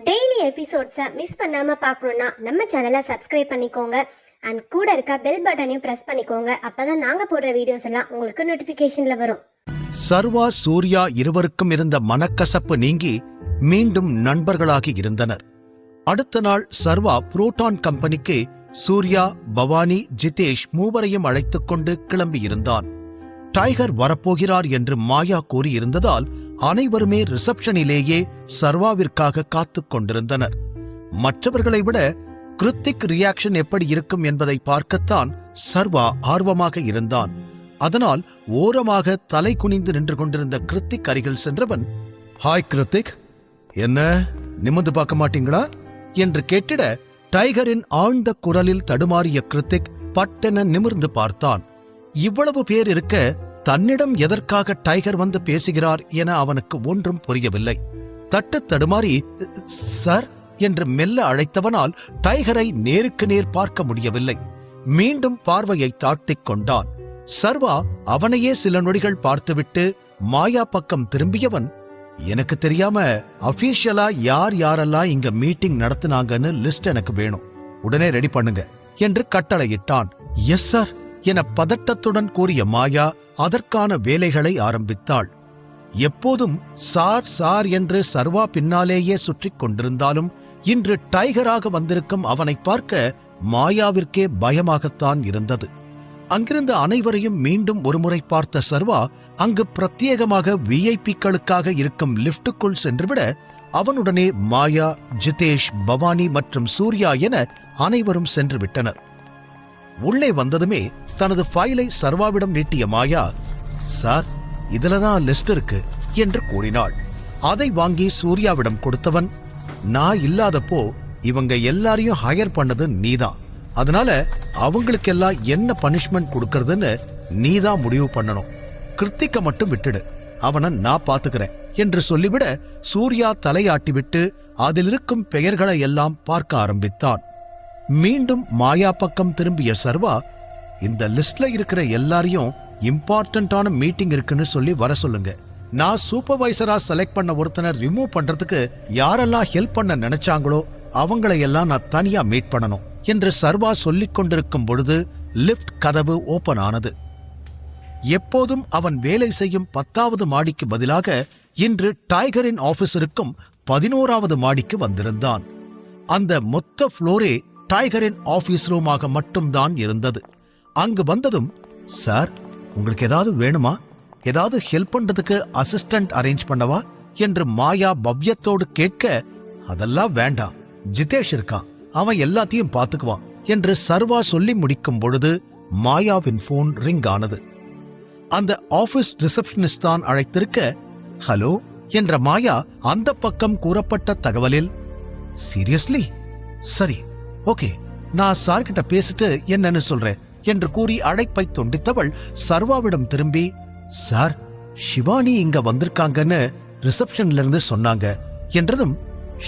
Daily எபிசோட்ஸை miss பண்ணாம பார்க்கணும்னா நம்ம சேனலை சப்ஸ்கிரைப் பண்ணிக்கோங்க அண்ட் கூட இருக்க பெல் பட்டனையும் பிரஸ் பண்ணிக்கோங்க. அப்பதான் நாங்க போடுற வீடியோஸ் எல்லாம் உங்களுக்கு நோட்டிபிகேஷன்ல வரும். சர்வா சூர்யா இருவருக்கும் இருந்த மனக்கசப்பு நீங்கி மீண்டும் நண்பர்களாகி இருந்தனர். அடுத்த நாள் சர்வா புரோட்டான் கம்பெனிக்கு சூர்யா, பவானி, ஜிதேஷ் மூவரையும் அழைத்துக் கொண்டு கிளம்பியிருந்தான். டைகர் வரப்போகிறார் என்று மாயா கூறியிருந்ததால் அனைவருமே ரிசப்ஷனிலேயே சர்வாவிற்காக காத்துக் கொண்டிருந்தனர். மற்றவர்களை விட கிருத்திக் ரியாக்ஷன் எப்படி இருக்கும் என்பதை பார்க்கத்தான் சர்வா ஆர்வமாக இருந்தான். அதனால் ஓரமாக தலை குனிந்து நின்று கொண்டிருந்த கிருத்திக் அருகில் சென்றவன், "ஹாய் கிருத்திக், என்ன நிமிர்ந்து பார்க்க மாட்டீங்களா?" என்று கேட்டிட டைகரின் ஆழ்ந்த குரலில் தடுமாறிய கிருத்திக் பட்டென நிமிர்ந்து பார்த்தான். இவ்வளவு பேர் இருக்க தன்னிடம் எதற்காக டைகர் வந்து பேசுகிறார் என அவனுக்கு ஒன்றும் புரியவில்லை. தட்டு தடுமாறி "சார்" என்று மெல்ல அழைத்தவனால் டைகரை நேருக்கு நேர் பார்க்க முடியவில்லை. மீண்டும் பார்வையை தாழ்த்திக் கொண்டான். சர்வா அவனையே சில நொடிகள் பார்த்துவிட்டு மாயா பக்கம் திரும்பியவன், "எனக்கு தெரியாம அபிஷியலா யார் யாரெல்லாம் இங்க மீட்டிங் நடத்தினாங்கன்னு லிஸ்ட் எனக்கு வேணும், உடனே ரெடி பண்ணுங்க" என்று கட்டளையிட்டான். "எஸ் சார்" என பதட்டத்துடன் கூறிய மாயா அதற்கான வேலைகளை ஆரம்பித்தாள். எப்போதும் சார் சார் என்று சர்வா பின்னாலேயே சுற்றிக் கொண்டிருந்தாலும் இன்று டைகராக வந்திருக்கும் அவனை பார்க்க மாயாவிற்கே பயமாகத்தான் இருந்தது. அங்கிருந்த அனைவரையும் மீண்டும் ஒருமுறை பார்த்த சர்வா அங்கு பிரத்யேகமாக விஐபிக்களுக்காக இருக்கும் லிப்டுக்குள் சென்றுவிட அவனுடனே மாயா, ஜிதேஷ், பவானி மற்றும் சூர்யா என அனைவரும் சென்று விட்டனர். உள்ளே வந்ததுமே தனது ஃபைலை சர்வாவிடம் நீட்டிய மாயா, "சார், இதுலதான் லிஸ்ட் இருக்கு" என்று கூறினாள். அதை வாங்கி சூர்யாவிடம் கொடுத்தவன், "நான் இல்லாதப்போ இவங்க எல்லாரையும் ஹையர் பண்ணது நீதான், அதனால அவங்களுக்கெல்லாம் என்ன பனிஷ்மெண்ட் கொடுக்கறதுன்னு நீதான் முடிவு பண்ணணும். கிருத்திக்க மட்டும் விட்டுடு, அவனை நான் பாத்துக்கிறேன்" என்று சொல்லிவிட சூர்யா தலையாட்டிவிட்டு அதில் இருக்கும் பெயர்களை எல்லாம் பார்க்க ஆரம்பித்தான். மீண்டும் மாயா பக்கம் திரும்பிய சர்வா, "இந்த லிஸ்ட்ல இருக்கிற எல்லாரையும் இம்பார்ட்டன்டான மீட்டிங் இருக்குன்னு சொல்லி வர சொல்லுங்க. நான் சூப்பர்வைசரா செலக்ட் பண்ண ஒருத்தனை ரிமூவ் பண்றதுக்கு யாரெல்லாம் ஹெல்ப் பண்ண நினைச்சாங்களோ அவங்களையெல்லாம் நான் தனியா மீட் பண்ணணும்" என்று சர்வா சொல்லிக் கொண்டிருக்கும் பொழுது லிப்ட் கதவு ஓபன் ஆனது. எப்போதும் அவன் வேலை செய்யும் 10வது மாடிக்கு பதிலாக இன்று டைகரின் ஆபீஸருக்கும் 11வது மாடிக்கு வந்திருந்தான். அந்த மொத்த ஃப்ளோரே டைகரின் ஆபீஸ் ரூமாக மட்டும்தான் இருந்தது. அங்கு வந்ததும், "சார், உங்களுக்கு ஏதாவது வேணுமா? ஏதாவது ஹெல்ப் பண்றதுக்கு அசிஸ்டன்ட் அரேஞ்ச் பண்ணவா?" என்று மாயா பவ்யத்தோடு கேட்க, "அதெல்லாம் வேண்டாம், ஜிதேஷ் இருக்கான், அவன் எல்லாத்தையும் பார்த்துக்குவான்" என்று சர்வா சொல்லி முடிக்கும் பொழுது மாயாவின் போன் ரிங் ஆனது. அந்த ஆபீஸ் ரிசப்ஷனிஸ்ட் தான் அழைத்திருக்க, "ஹலோ" என்ற மாயா அந்த பக்கம் கூறப்பட்ட தகவலில், "சீரியஸ்லி? சரி, ஓகே, நான் சார்கிட்ட பேசிட்டு என்னன்னு சொல்றேன்" என்று கூறி அழைப்பை துண்டித்தவள் சர்வாவிடம் திரும்பி, "சார், சிவானி இங்க வந்திருக்காங்கன்னு ரிசப்ஷன்ல இருந்து சொன்னாங்க" என்றதும்,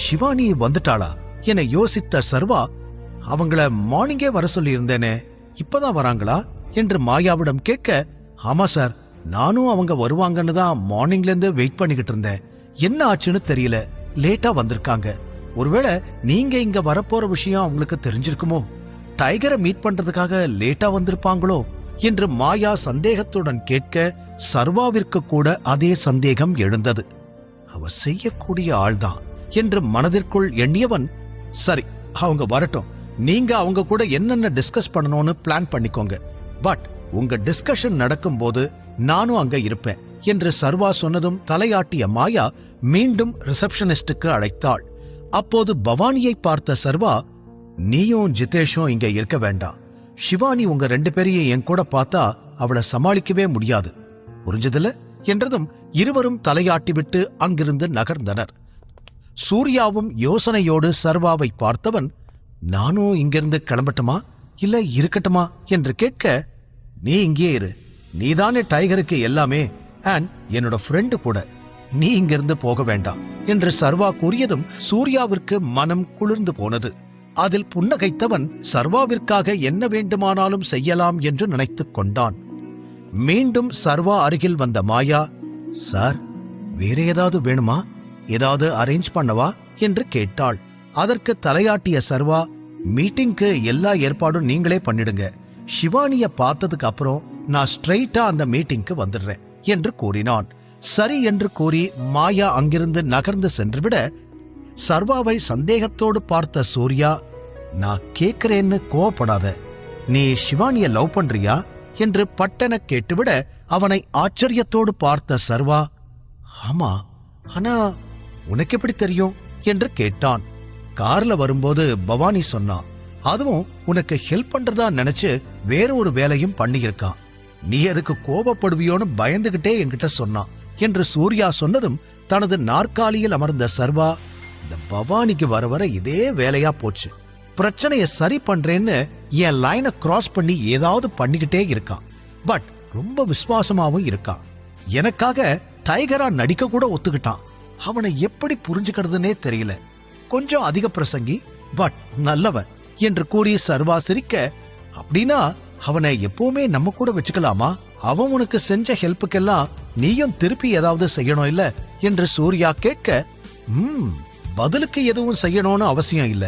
"சிவானி வந்துட்டாளா?" என யோசித்த சர்வா, "அவங்கள மார்னிங்கே வர சொல்லி இருந்தேனே, இப்பதான் வராங்களா?" என்று மாயாவிடம் கேட்க, "ஆமா சார், நானும் அவங்க வருவாங்கன்னு தான் மார்னிங்ல இருந்து வெயிட் பண்ணிக்கிட்டு இருந்தேன். என்ன ஆச்சுன்னு தெரியல, லேட்டா வந்திருக்காங்க. ஒருவேளை நீங்க இங்க வரப்போற விஷயம் அவங்களுக்கு தெரிஞ்சிருக்குமோ, டைகரை மீட் பண்றதுக்காக லேட்டா வந்திருப்பாங்களோ" என்று மாயா சந்தேகத்துடன் கேட்க சர்வாவிற்கு கூட அதே சந்தேகம் எழுந்தது. அவ செய்யக்கூடிய ஆள்தான் என்று மனதிற்குள் எண்ணியவன், "சரி, அவங்க வரட்டும், நீங்க அவங்க கூட என்னென்ன டிஸ்கஸ் பண்ணணும்னு பிளான் பண்ணிக்கோங்க. பட் உங்க டிஸ்கஷன் நடக்கும்போது நானும் அங்க இருப்பேன்" என்று சர்வா சொன்னதும் தலையாட்டிய மாயா மீண்டும் ரிசப்ஷனிஸ்டுக்கு அழைத்தாள். அப்போது பவானியை பார்த்த சர்வா, "நீயும் ஜிதேஷும் இங்க இருக்க வேண்டாம். சிவானி உங்க 2 பேரையும் என் கூட பார்த்தா அவளை சமாளிக்கவே முடியாது, புரிஞ்சதில்ல" என்றதும் இருவரும் தலையாட்டிவிட்டு அங்கிருந்து நகர்ந்தனர். சூர்யாவும் யோசனையோடு சர்வாவை பார்த்தவன், "நானும் இங்கிருந்து கிளம்பட்டுமா இல்ல இருக்கட்டுமா?" என்று கேட்க, "நீ இங்கே இரு, நீதானே டைகருக்கு எல்லாமே, அண்ட் என்னோட ஃப்ரெண்டு கூட, நீ இங்கிருந்து போக வேண்டாம்" என்று சர்வா கூறியதும் சூர்யாவிற்கு மனம் குளிர்ந்து போனது. அதில் புன்னகைத்தவன் சர்வாவிற்காக என்ன வேண்டுமானாலும் செய்யலாம் என்று நினைத்துக் கொண்டான். மீண்டும் சர்வா அருகில் வந்த மாயா, "சார், வேற ஏதாவது வேணுமா?" ஏதாவது அரேஞ்ச் பண்ணவா என்று கேட்டாள். அதற்கு தலையாட்டிய சர்வா, மீட்டிங்க்கு எல்லா ஏற்பாடும் நீங்களே பண்ணிடுங்க. சிவானிய பார்த்ததுக்கு அப்புறம் நான் ஸ்ட்ரெயிட்டா அந்த மீட்டிங்க்கு வந்துடுறேன் என்று கூறினான். சரி என்று கூறி மாயா அங்கிருந்து நகர்ந்து சென்றுவிட சர்வாவை சந்தேகத்தோடு பார்த்த சூர்யா, நான் கேட்கிறேன்னு கோவப்படாத, நீ சிவானிய லவ் பண்றியா என்று பட்டென கேட்டுவிட அவனை ஆச்சரியத்தோடு பார்த்த சர்வா, ஆமா, ஆனா உனக்கு எப்படி தெரியும் என்று கேட்டான். கார்ல வரும்போது பவானி சொன்னான். அதுவும் உனக்கு ஹெல்ப் பண்றதா நினைச்சு வேற ஒரு வேலையும் பண்ணியிருக்கான். நீ அதுக்கு கோபப்படுவியோன்னு பயந்துகிட்டே என்கிட்ட சொன்னான் என்று சூர்யா சொன்னதும் தனது நாற்காலியில் அமர்ந்த சர்வா, இந்த பவானிக்கு வர வர இதே வேலையா போச்சு. பிரச்சனைய சரி பண்றேன்னு என் லைனை கிராஸ் பண்ணி ஏதாவது பண்ணிக்கிட்டே இருக்கான். பட் ரொம்ப விசுவாசமாவும் இருக்கான். எனக்காக டைகரா நடிக்க கூட ஒத்துக்கிட்டான். அவனை எப்படி புரிஞ்சுக்கிறதுனே தெரியல. கொஞ்சம் அதிக பிரசங்கி, பட் நல்லவன் என்று கூறி சர்வா சிரிக்க, அப்படின்னா அவனை எப்பவுமே நம்ம கூட வச்சுக்கலாமா? அவன் உனக்கு செஞ்ச ஹெல்ப்புக்கெல்லாம் நீயும் திருப்பி ஏதாவது செய்யணும் இல்ல என்று சூர்யா கேட்க, பதிலுக்கு எதுவும் செய்யணும்னு அவசியம் இல்ல.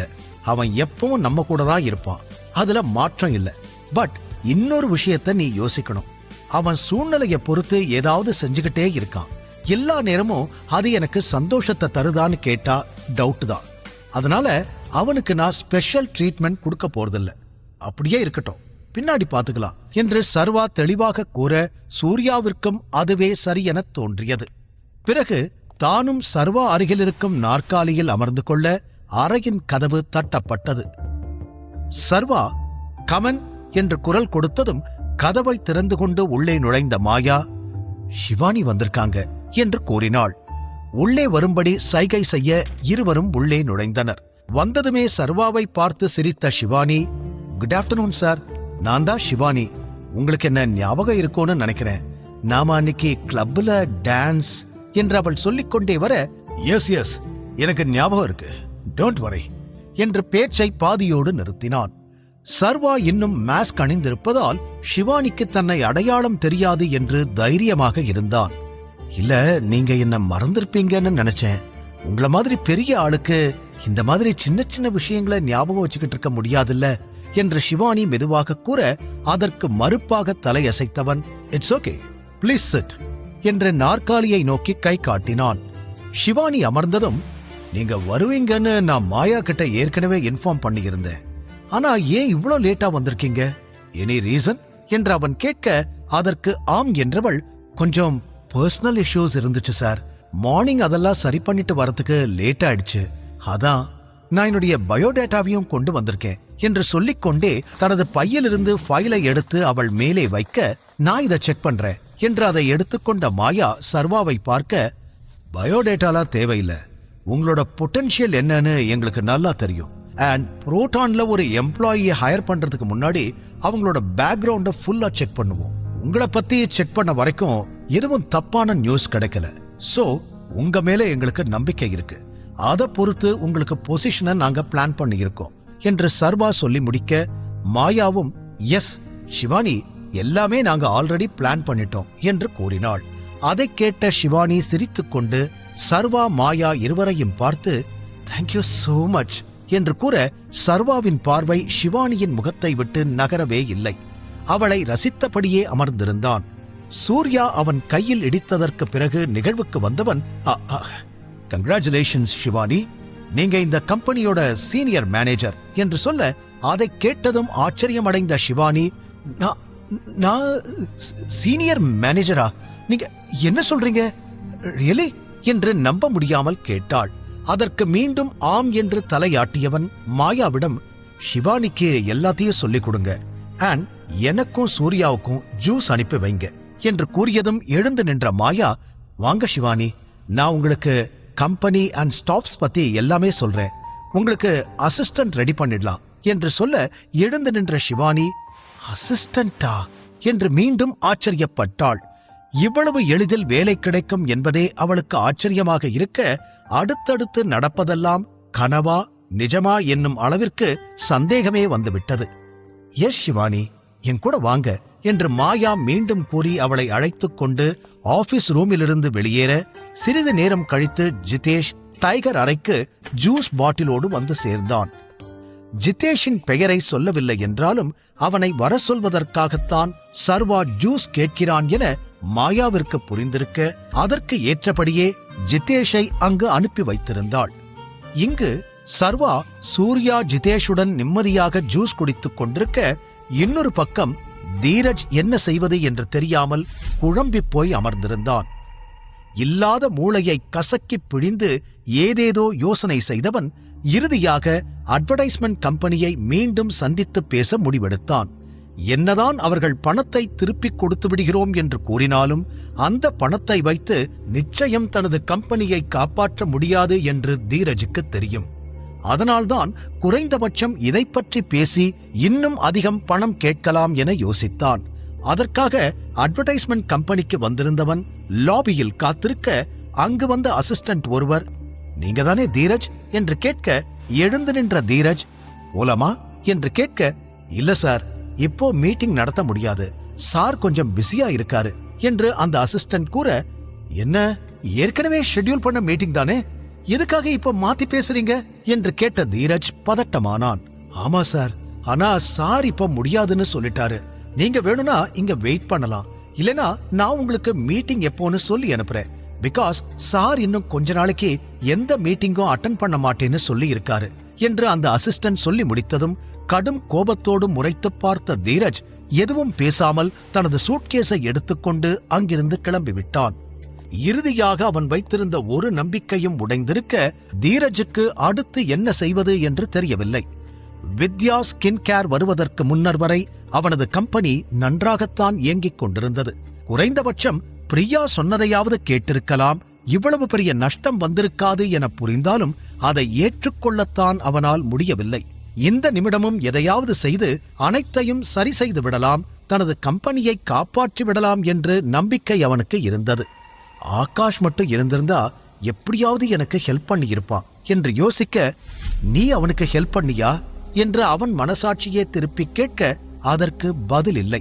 அவன் எப்பவும் நம்ம கூட தான் இருப்பான். அதுல மாற்றம் இல்ல. பட் இன்னொரு விஷயத்த நீ யோசிக்கணும். அவன் சூழ்நிலைய பொறுத்து ஏதாவது செஞ்சுக்கிட்டே இருக்கான். எல்லா நேரமும் அது எனக்கு சந்தோஷத்தை தருதான்னு கேட்டா டவுட் தான். அதனால அவனுக்கு நான் ஸ்பெஷல் ட்ரீட்மெண்ட் கொடுக்க போறதில்ல. அப்படியே இருக்கட்டும், பின்னாடி பாத்துக்கலாம் என்று சர்வா தெளிவாக கூற சூர்யாவிற்கும் அதுவே சரி என தோன்றியது. பிறகு தானும் சர்வா அருகில் இருக்கும் நாற்காலியில் அமர்ந்து கொள்ள அறையின் கதவு தட்டப்பட்டது. சர்வா கமன் என்று குரல் கொடுத்ததும் கதவை திறந்து கொண்டு உள்ளே நுழைந்த மாயா, சிவானி வந்திருக்காங்க என்று கூறினாள். உள்ளே வரும்படி சைகை செய்ய இருவரும் உள்ளே நுழைந்தனர். வந்ததுமே சர்வாவை பார்த்து சிரித்த சிவானி, குட் ஆஃப்டர்நூன் சார், நான் தான் சிவானி. உங்களுக்கு என்ன ஞாபகம் இருக்கும்னு நினைக்கிறேன். நாம அன்னைக்கு கிளப்ல டான்ஸ் என்று அவள் சொல்லிக்கொண்டே வர, எஸ் எஸ் எனக்கு ஞாபகம் இருக்கு, டோன்ட் வரி என்று பேச்சை பாதியோடு நிறுத்தினான். சர்வா இன்னும் மாஸ்க் அணிந்திருப்பதால் சிவானிக்கு தன்னை அடையாளம் தெரியாது என்று தைரியமாக இருந்தான். இல்ல, நீங்க என்ன மறந்திருப்பீங்கன்னு நினைச்சேன். உங்கள மாதிரி பெரிய ஆளுக்கு இந்த மாதிரி சின்ன சின்ன விஷயங்களை ஞாபகம் வச்சுக்கிட்டு இருக்க முடியாதுல்ல என்று சிவானி மெதுவாக கூற, அதற்கு மறுப்பாக தலையசைத்தவன், இட்ஸ் ஓகே, ப்ளீஸ் சிட் என்று நாற்காலியை நோக்கி கை காட்டினான். சிவானி அமர்ந்ததும், நீங்க வருவீங்கன்னு நான் மாயா கிட்ட ஏற்கனவே இன்ஃபார்ம் பண்ணியிருந்தேன். ஆனா ஏன் இவ்ளோ லேட்டா வந்திருக்கீங்க? எனி ரீசன் என்று அவன் கேட்க, அதற்கு ஆம் என்றவள், கொஞ்சம் பர்சனல் இஷ்யூஸ் இருந்துச்சு சார். மார்னிங் அதெல்லாம் சரி பண்ணிட்டு வரதுக்கு லேட் ஆயிடுச்சு. அதான் நான் என்னுடைய பயோடேட்டாவையும் கொண்டு வந்திருக்கேன் என்று சொல்லிக்கொண்டே தனது பையிலிருந்து ஃபைலை எடுத்து அவள் மேலே வைக்க, நான் இதை செக் பண்றேன் என்று அதை எடுத்துக்கொண்ட மாயா சர்வாவை பார்க்க, பயோடேட்டாலாம் தேவையில்லை, உங்களோட பொட்டன்ஷியல் என்னன்னு எங்களுக்கு நல்லா தெரியும். அண்ட் புரோட்டான்ல ஒரு எம்ப்ளாயியை ஹையர் பண்றதுக்கு முன்னாடி அவங்களோட பேக்ரவுண்ட ஃபுல்லா செக் பண்ணுவோம். உங்களை பத்தி செக் பண்ண வரைக்கும் எதுவும் தப்பான நியூஸ் கிடைக்கல. சோ உங்க மேல எங்களுக்கு நம்பிக்கை இருக்கு. அதை பொறுத்து உங்களுக்கு பொசிஷனை நாங்க பிளான் பண்ணி இருக்கோம் என்று சர்வா சொல்லி முடிக்க, மாயாவும் எஸ் சிவானி, எல்லாமே நாங்க ஆல்ரெடி பிளான் பண்ணிட்டோம் என்று கூறினாள். அதை கேட்ட சிவானி சிரித்துக்கொண்டு சர்வா மாயா இருவரையும் பார்த்து, தேங்க்யூ சோ மச் என்று கூற, சர்வாவின் பார்வை சிவானியின் முகத்தை விட்டு நகரவே இல்லை. அவளை ரசித்தபடியே அமர்ந்திருந்தான். சூர்யா அவன் கையில் இடித்ததற்கு பிறகு நிகழ்வுக்கு வந்தவன், கங்க்ராச்சுலேஷன்ஸ் சிவானி, நீங்க இந்த கம்பெனியோட சீனியர் மேனேஜர் என்று சொல்ல, அதை கேட்டதும் ஆச்சரியமடைந்த சிவானி, நான் சீனியர் மேனேஜரா? நீங்க என்ன சொல்றீங்க? ரியலி என்று நம்ப முடியாமல் கேட்டாள். அதற்கு மீண்டும் ஆம் என்று தலையாட்டியவன் மாயாவிடம், சிவானிக்கு எல்லாத்தையும் சொல்லிக் கொடுங்க, அண்ட் எனக்கும் சூர்யாவுக்கும் ஜூஸ் அனுப்பி வைங்க என்று கூறியதும் எழுந்து நின்ற மாயா, வாங்க சிவானி, நான் உங்களுக்கு கம்பெனி அண்ட் ஸ்டாஃப்ஸ் பத்தி எல்லாமே சொல்றேன், உங்களுக்கு அசிஸ்டன்ட் ரெடி பண்ணிடலாம் என்று சொல்ல, எழுந்து நின்ற சிவானி, அசிஸ்டண்டா என்று மீண்டும் ஆச்சரியப்பட்டாள். இவ்வளவு எளிதில் வேலை கிடைக்கும் என்பதே அவளுக்கு ஆச்சரியமாக இருக்க, அடுத்தடுத்து நடப்பதெல்லாம் கனவா நிஜமா என்னும் அளவிற்கு சந்தேகமே வந்துவிட்டது. எஸ் சிவானி, என் கூட வாங்க என்று மாயா மீண்டும் கூறி அவளை அழைத்துக் கொண்டு ஆபீஸ் ரூமிலிருந்து வெளியேற சிறிது நேரம் கழித்து ஜிதேஷ் டைகர் அறைக்கு ஜூஸ் பாட்டிலோடு வந்து சேர்ந்தான். ஜிதேஷின் பெயரை சொல்லவில்லை என்றாலும் அவனை வர சொல்வதற்காகத்தான் சர்வா ஜூஸ் கேட்கிறான் என மாயாவிற்கு புரிந்திருக்க அதற்கு ஏற்றபடியே ஜிதேஷை அங்கு அனுப்பி வைத்திருந்தாள். இங்கு சர்வா சூர்யா ஜிதேஷுடன் நிம்மதியாக ஜூஸ் குடித்துக் கொண்டிருக்க, இன்னொரு பக்கம் தீரஜ் என்ன செய்வது என்று தெரியாமல் குழம்பிப் போய் அமர்ந்திருந்தான். இல்லாத மூளையை கசக்கி பிழிந்து ஏதேதோ யோசனை செய்தவன் இறுதியாக அட்வர்டைஸ்மெண்ட் கம்பெனியை மீண்டும் சந்தித்து பேச முடிவெடுத்தான். என்னதான் அவர்கள் பணத்தை திருப்பிக் கொடுத்து விடுகிறோம் என்று கூறினாலும் அந்த பணத்தை வைத்து நிச்சயம் தனது கம்பெனியை காப்பாற்ற முடியாது என்று தீரஜுக்கு தெரியும். அதனால்தான் குறைந்தபட்சம் இதை பற்றி பேசி இன்னும் அதிகம் பணம் கேட்கலாம் என யோசித்தான். அதற்காக அட்வர்டைஸ்மெண்ட் கம்பெனிக்கு வந்திருந்தவன் லாபியில் காத்திருக்க, அங்கு வந்த அசிஸ்டன்ட் ஒருவர், நீங்க தானே தீரஜ் என்று கேட்க, எழுந்து நின்ற தீரஜ், போலாமா என்று கேட்க, இல்ல சார், இப்போ மீட்டிங் நடத்த முடியாது, சார் கொஞ்சம் பிஸியா இருக்காரு என்று அந்த அசிஸ்டன்ட் கூற, என்ன ஏற்கனவே ஷெட்யூல் பண்ண மீட்டிங் தானே, எதுக்காக இப்போ மாத்தி பேசுறீங்க என்று கேட்ட தீரஜ் பதட்டமானான். ஆமா சார், ஆனா சார் இப்ப முடியாதுன்னு சொல்லிட்டாரு, நீங்க வேணும்னா இங்க வெயிட் பண்ணலாம், இல்லனா நான் உங்களுக்கு மீட்டிங் எப்போன்னு சொல்லி அனுப்புறேன், பிகாஸ் சார் இன்னும் கொஞ்ச நாளைக்கு எந்த மீட்டிங்கும் அட்டெண்ட் பண்ண மாட்டேன்னு சொல்லி இருக்காரு என்று அந்த அசிஸ்டன்ட் சொல்லி முடித்ததும் கடும் கோபத்தோடு முறைத்து பார்த்த தீரஜ் எதுவும் பேசாமல் தனது சூட்கேஸை எடுத்துக்கொண்டு அங்கிருந்து கிளம்பிவிட்டான். இறுதியாக அவன் வைத்திருந்த ஒரு நம்பிக்கையும் உடைந்திருக்க, தீரஜுக்கு அடுத்து என்ன செய்வது என்று தெரியவில்லை. வித்யா ஸ்கின் கேர் வருவதற்கு முன்னர் வரை அவனது கம்பெனி நன்றாகத்தான் இயங்கிக் கொண்டிருந்தது. குறைந்தபட்சம் பிரியா சொன்னதையாவது கேட்டிருக்கலாம், இவ்வளவு பெரிய நஷ்டம் வந்திருக்காது என புரிந்தாலும் அதை ஏற்றுக்கொள்ளத்தான் அவனால் முடியவில்லை. இந்த நிமிடமும் எதையாவது செய்து அனைத்தையும் சரி செய்து விடலாம், தனது கம்பெனியை காப்பாற்றி விடலாம் என்று நம்பிக்கை அவனுக்கு இருந்தது. ஆகாஷ் மட்டும் இருந்திருந்தா எப்படியாவது எனக்கு ஹெல்ப் பண்ணி இருப்பான் என்று யோசிக்க, நீ அவனுக்கு ஹெல்ப் பண்ணியா என்று அவன் மனசாட்சியே திருப்பி கேட்க அதற்கு பதில் இல்லை.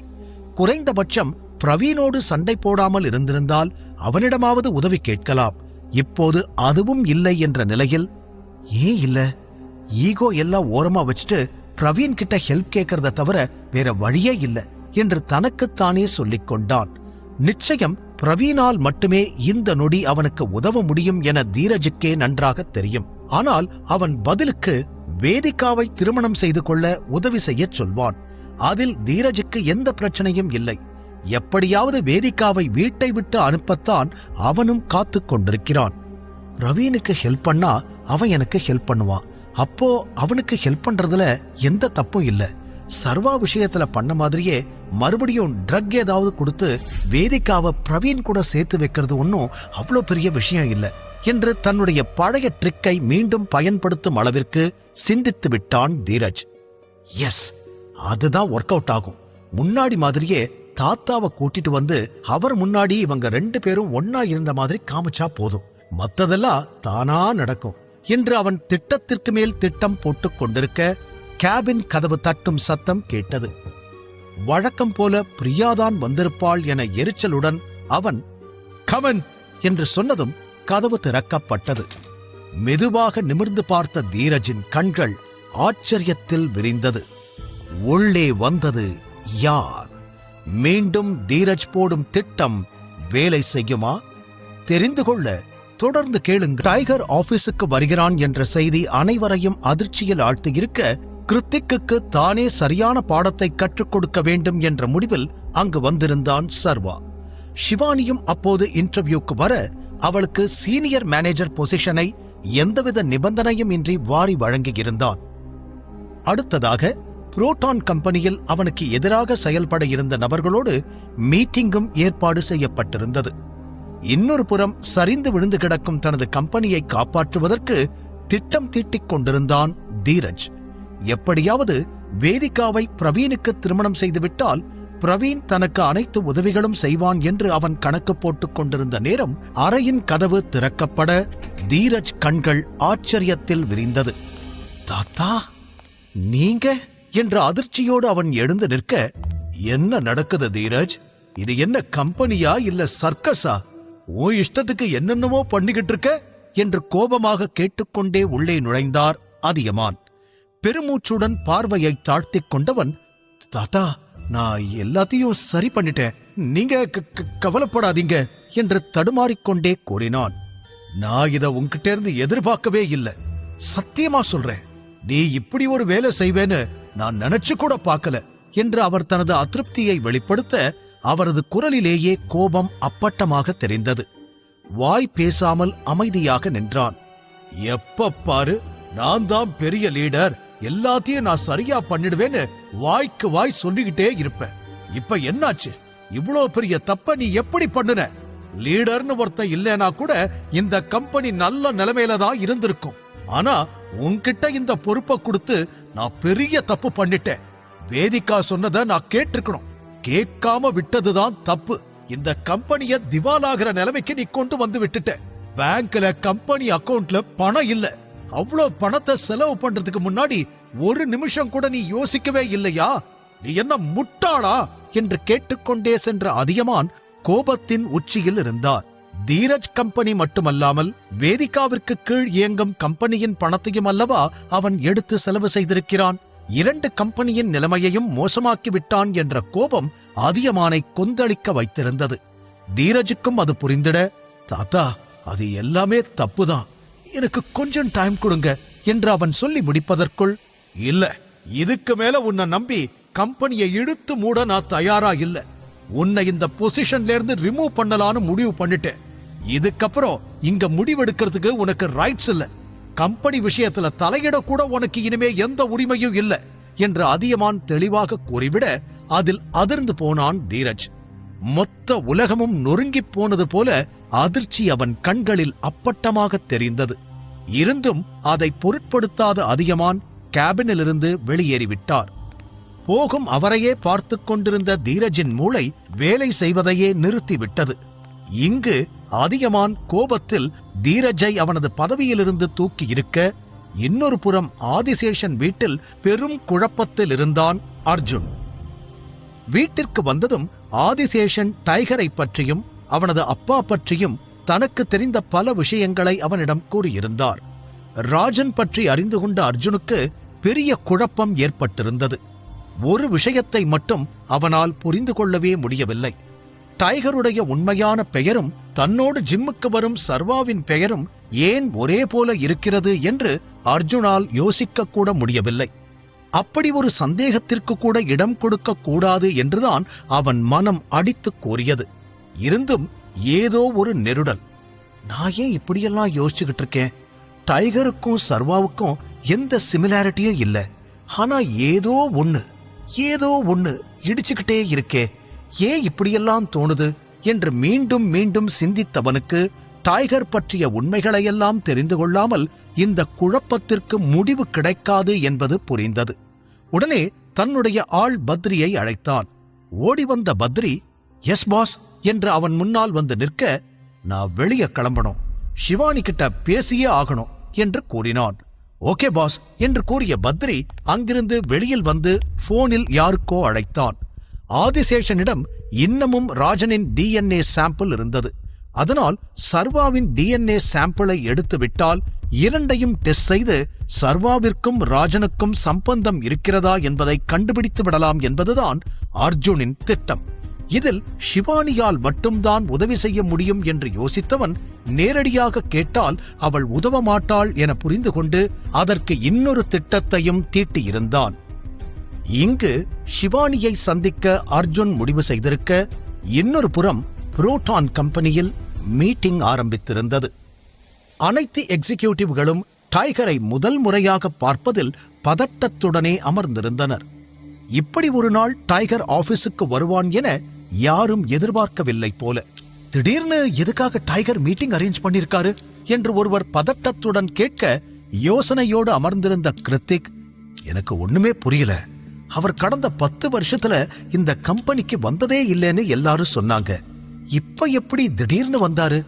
குறைந்தபட்சம் பிரவீனோடு சண்டை போடாமல் இருந்திருந்தால் அவனிடமாவது உதவி கேட்கலாம். இப்போது அதுவும் இல்லை என்ற நிலையில், ஏன் இல்ல, ஈகோ எல்லாம் ஓரமா வச்சுட்டு பிரவீன் கிட்ட ஹெல்ப் கேட்கறத தவிர வேற வழியே இல்ல என்று தனக்குத்தானே சொல்லிக் கொண்டான். நிச்சயம் பிரவீனால் மட்டுமே இந்த நொடி அவனுக்கு உதவ முடியும் என தீரஜுக்கே நன்றாக தெரியும். ஆனால் அவன் பதிலுக்கு வேதிகாவை திருமணம் செய்து கொள்ள உதவி செய்ய சொல்வான். அதில் தீரஜுக்கு எந்த பிரச்சனையும் இல்லை. எப்படியாவது வேதிகாவை வீட்டை விட்டு அனுப்பத்தான் அவனும் காத்து கொண்டிருக்கிறான். பிரவீனுக்கு ஹெல்ப் பண்ணா அவன் எனக்கு ஹெல்ப் பண்ணுவான், அப்போ அவனுக்கு ஹெல்ப் பண்றதுல எந்த தப்பும் இல்ல. சர்வா விஷயத்துல பண்ண மாதிரியே மறுபடியும் ட்ரக் ஏதாவது கொடுத்து வேதிகாவை பிரவீன் கூட சேர்த்து வைக்கிறது ஒன்னும் அவ்வளோ பெரிய விஷயம் இல்ல என்று தன்னுடைய பழைய ட்ரிக்கை மீண்டும் பயன்படுத்தும் அளவிற்கு சிந்தித்து விட்டான் தீரஜ். எஸ், அதுதான் ஒர்க் அவுட் ஆகும். முன்னாடி மாதிரியே தாத்தாவை கூட்டிட்டு வந்து அவர் முன்னாடி இவங்க 2 பேரும் ஒன்னா இருந்த மாதிரி காமிச்சா போதும், மத்ததெல்லாம் தானா நடக்கும் என்று அவன் திட்டத்திற்கு மேல் திட்டம் போட்டுக் கொண்டிருக்க, கேபின் கதவு தட்டும் சத்தம் கேட்டது. வழக்கம் போல பிரியாதான் வந்திருப்பாள் என எரிச்சலுடன் அவன் கமன் என்று சொன்னதும் கதவு திறக்கப்பட்டது. மெதுவாக நிமிர்ந்து பார்த்த தீரஜின் கண்கள் ஆச்சரியத்தில் விரிந்தது. உள்ளே வந்தது யார்? மீண்டும் தீரஜ் போடும் திட்டம் வேலை செய்யுமா? தெரிந்து கொள்ள தொடர்ந்து கேளுங்கள். டைகர் ஆபீஸுக்கு வருகிறான் என்ற செய்தி அனைவரையும் அதிர்ச்சியில் ஆழ்த்தியிருக்க, கிருத்திக்கு தானே சரியான பாடத்தை கற்றுக் கொடுக்க வேண்டும் என்ற முடிவில் அங்கு வந்திருந்தான் சர்வா. ஷிவானியும் அப்போது இன்டர்வியூக்கு வர அவளுக்கு சீனியர் மேனேஜர் பொசிஷனை எந்தவித நிபந்தனையும் இன்றி வாரி வழங்கியிருந்தான். அடுத்ததாக புரோட்டான் கம்பெனியில் அவனுக்கு எதிராக செயல்பட இருந்த நபர்களோடு மீட்டிங்கும் ஏற்பாடு செய்யப்பட்டிருந்தது. இன்னொரு புறம் சரிந்து விழுந்து கிடக்கும் தனது கம்பெனியை காப்பாற்றுவதற்கு திட்டம் தீட்டிக் கொண்டிருந்தான் தீரஜ். எப்படியாவது வேதிகாவை பிரவீனுக்கு திருமணம் செய்துவிட்டால் பிரவீன் தனக்கு அனைத்து உதவிகளும் செய்வான் என்று அவன் கணக்கு போட்டுக் கொண்டிருந்த நேரம் அறையின் கதவு திறக்கப்பட தீரஜ் கண்கள் ஆச்சரியத்தில் விரிந்தது. தாத்தா, நீங்க என்ற அதிர்ச்சியோடு அவன் எழுந்து நிற்க, என்ன நடக்குது தீரஜ்? இது என்ன கம்பெனியா இல்ல சர்க்கஸா? உன் இஷ்டத்துக்கு என்னென்னமோ பண்ணிக்கிட்டு இருக்க என்று கோபமாக கேட்டுக்கொண்டே உள்ளே நுழைந்தார் அதியமான். பெருமூச்சுடன் பார்வையை தாழ்த்திக் கொண்டவன், தாத்தா, நான் எல்லாத்தையும் சரி பண்ணிட்டேன், நீங்க கவலைப்படாதீங்க என்று தடுமாறிக்கொண்டே கூறினான். நான் இத உன்கிட்ட இருந்து எதிர்பார்க்கவே இல்லை. சத்தியமா சொல்றேன், நீ இப்படி ஒரு வேலை செய்வேன்னு நான் நினைச்சு கூட பார்க்கல என்று அவர் தனது அதிருப்தியை வெளிப்படுத்த அவரது குரலிலேயே கோபம் அப்பட்டமாக தெரிந்தது. வாய் பேசாமல் அமைதியாக நின்றான். எப்ப பாரு நான் தான் பெரிய லீடர், எல்லாத்தையும் நான் சரியா பண்ணிடுவேன்னு வாய்க்கு வாய் சொல்லிக்கிட்டே இருப்பேன். இப்ப என்னாச்சு? இவ்வளோ பெரிய தப்ப நீ எப்படி பண்ணுன? லீடர்னு ஒருத்தன் இல்லைனா கூட இந்த கம்பெனி நல்ல நிலைமையில தான் இருந்திருக்கும். ஆனா உன்கிட்ட இந்த பொறுப்பை கொடுத்து நான் பெரிய தப்பு பண்ணிட்டேன். வேதிகா சொன்னதை நான் கேட்டிருக்கணும், கேட்காம விட்டதுதான் தப்பு. இந்த கம்பெனிய திவாலாகிற நிலைமைக்கு நீ கொண்டு வந்து விட்டுட்ட. பேங்க்ல கம்பெனி அக்கவுண்ட்ல பணம் இல்ல. அவ்வளோ பணத்தை செலவு பண்றதுக்கு முன்னாடி ஒரு நிமிஷம் கூட நீ யோசிக்கவே இல்லையா? நீ என்ன முட்டாளா என்று கேட்டுக்கொண்டே சென்ற அதியமான் கோபத்தின் உச்சியில் இருந்தார். தீரஜ் கம்பெனி மட்டுமல்லாமல் வேதிகாவிற்கு கீழ் இயங்கும் கம்பெனியின் பணத்தையும் அல்லவா அவன் எடுத்து செலவு செய்திருக்கிறான். 2 கம்பெனியின் நிலைமையையும் மோசமாக்கி விட்டான் என்ற கோபம் அதியமானை கொந்தளிக்க வைத்திருந்தது. தீரஜுக்கும் அது புரிந்திட, தாத்தா, அது எல்லாமே தப்புதான், எனக்கு கொஞ்சம் டைம் கொடுங்க என்று அவன் சொல்லி முடிப்பதற்குள், இல்ல, இதுக்கு மேல உன்னை நம்பி கம்பெனியை இழுத்து மூட நான் தயாரா இல்ல. உன்னை இந்த பொசிஷன்ல இருந்து ரிமூவ் பண்ணலான்னு முடிவு பண்ணிட்டேன். இதுக்கப்புறம் இங்க முடிவெடுக்கிறதுக்கு உனக்கு ரைட்ஸ் இல்ல. கம்பெனி விஷயத்துல தலையிட கூட உனக்கு இனிமே எந்த உரிமையும் இல்ல என்று அதியமான் தெளிவாக கூறிவிட அதில் அதிர்ந்து போனான் தீரஜ். மொத்த உலகமும் நொறுங்கிப் போனது போல அதிர்ச்சி அவன் கண்களில் அப்பட்டமாக தெரிந்தது. இருந்தும் அதை பொருட்படுத்தாத அதியமான் கேபினிலிருந்து வெளியேறிவிட்டார். போகும் அவரையே பார்த்து கொண்டிருந்த தீரஜின் மூளை வேலை செய்வதையே நிறுத்திவிட்டது. இங்கு அதியமான் கோபத்தில் தீரஜை அவனது பதவியிலிருந்து தூக்கி இருக்க, இன்னொரு புறம் ஆதிசேஷன் வீட்டில் பெரும் குழப்பத்தில் இருந்தான் அர்ஜுன். வீட்டிற்கு வந்ததும் ஆதிசேஷன் டைகரை பற்றியும் அவனது அப்பா பற்றியும் தனக்கு தெரிந்த பல விஷயங்களை அவனிடம் கூறியிருந்தார். ராஜன் பற்றி அறிந்து கொண்ட அர்ஜுனுக்கு பெரிய குழப்பம் ஏற்பட்டிருந்தது. ஒரு விஷயத்தை மட்டும் அவனால் புரிந்து கொள்ளவே முடியவில்லை. டைகருடைய உண்மையான பெயரும் தன்னோடு ஜிம்முக்கு வரும் சர்வாவின் பெயரும் ஏன் ஒரே போல இருக்கிறது என்று அர்ஜுனால் யோசிக்க கூட முடியவில்லை. அப்படி ஒரு சந்தேகத்திற்கு கூட இடம் கொடுக்க கூடாது என்றுதான் அவன் மனம் அடித்துக் கூறியது. இருந்தும் ஏதோ ஒரு நெருடல். நான் ஏன் இப்படியெல்லாம் யோசிச்சுக்கிட்டு இருக்கேன்? டைகருக்கும் சர்வாவுக்கும் எந்த சிமிலாரிட்டியும் இல்ல. ஆனா ஏதோ ஒண்ணு இடிச்சுக்கிட்டே இருக்கே, ஏன் இப்படியெல்லாம் தோணுது என்று மீண்டும் மீண்டும் சிந்தித்தவனுக்கு டைகர் பற்றிய உண்மைகளையெல்லாம் தெரிந்து கொள்ளாமல் இந்த குழப்பத்திற்கு முடிவு கிடைக்காது என்பது புரிந்தது. உடனே தன்னுடைய ஆள் பத்ரியை அழைத்தான். ஓடிவந்த பத்ரி, எஸ் பாஸ் என்று அவன் முன்னால் வந்து நிற்க, நான் வெளியே கிளம்பணும், சிவானி கிட்ட பேசியே ஆகணும் என்று கூறினான். ஓகே பாஸ் என்று கூறிய பத்ரி அங்கிருந்து வெளியில் வந்து போனில் யாருக்கோ அழைத்தான். ஆதிசேஷனிடம் இன்னமும் ராஜனின் DNA சாம்பிள் இருந்தது. அதனால் சர்வாவின் DNA சாம்பிளை எடுத்துவிட்டால் இரண்டையும் டெஸ்ட் செய்து சர்வாவிற்கும் ராஜனுக்கும் சம்பந்தம் இருக்கிறதா என்பதை கண்டுபிடித்து விடலாம் என்பதுதான் அர்ஜுனின் திட்டம். இதில் சிவானியால் மட்டும்தான் உதவி செய்ய முடியும் என்று யோசித்தவன் நேரடியாக கேட்டால் அவள் உதவ மாட்டாள் என புரிந்து கொண்டு அதற்கு இன்னொரு திட்டத்தையும் தீட்டியிருந்தான். இங்கு சிவானியை சந்திக்க அர்ஜுன் முடிவு செய்திருக்க, இன்னொரு புறம் புரோட்டான் கம்பெனியில் மீட்டிங் ஆரம்பித்திருந்தது. அனைத்து எக்ஸிகியூட்டிவ்களும் டைகரை முதல் முறையாக பார்ப்பதில் பதட்டத்துடனே அமர்ந்திருந்தனர். இப்படி ஒரு நாள் டைகர் ஆபீஸுக்கு வருவான் என யாரும் எதிர்பார்க்கவில்லை போல. திடீர்னு எதுக்காக டைகர் மீட்டிங் அரேஞ்ச் பண்ணிருக்காரு என்று ஒருவர் பதட்டத்துடன் கேட்க, யோசனையோடு அமர்ந்திருந்த கிருத்திக், எனக்கு ஒண்ணுமே புரியல, அவர் கடந்த 10 வருஷத்துல இந்த கம்பெனிக்கு வந்ததே இல்லைன்னு எல்லாரும் சொன்னாங்க, இப்ப எப்படி திடீர்னு வந்தாரு?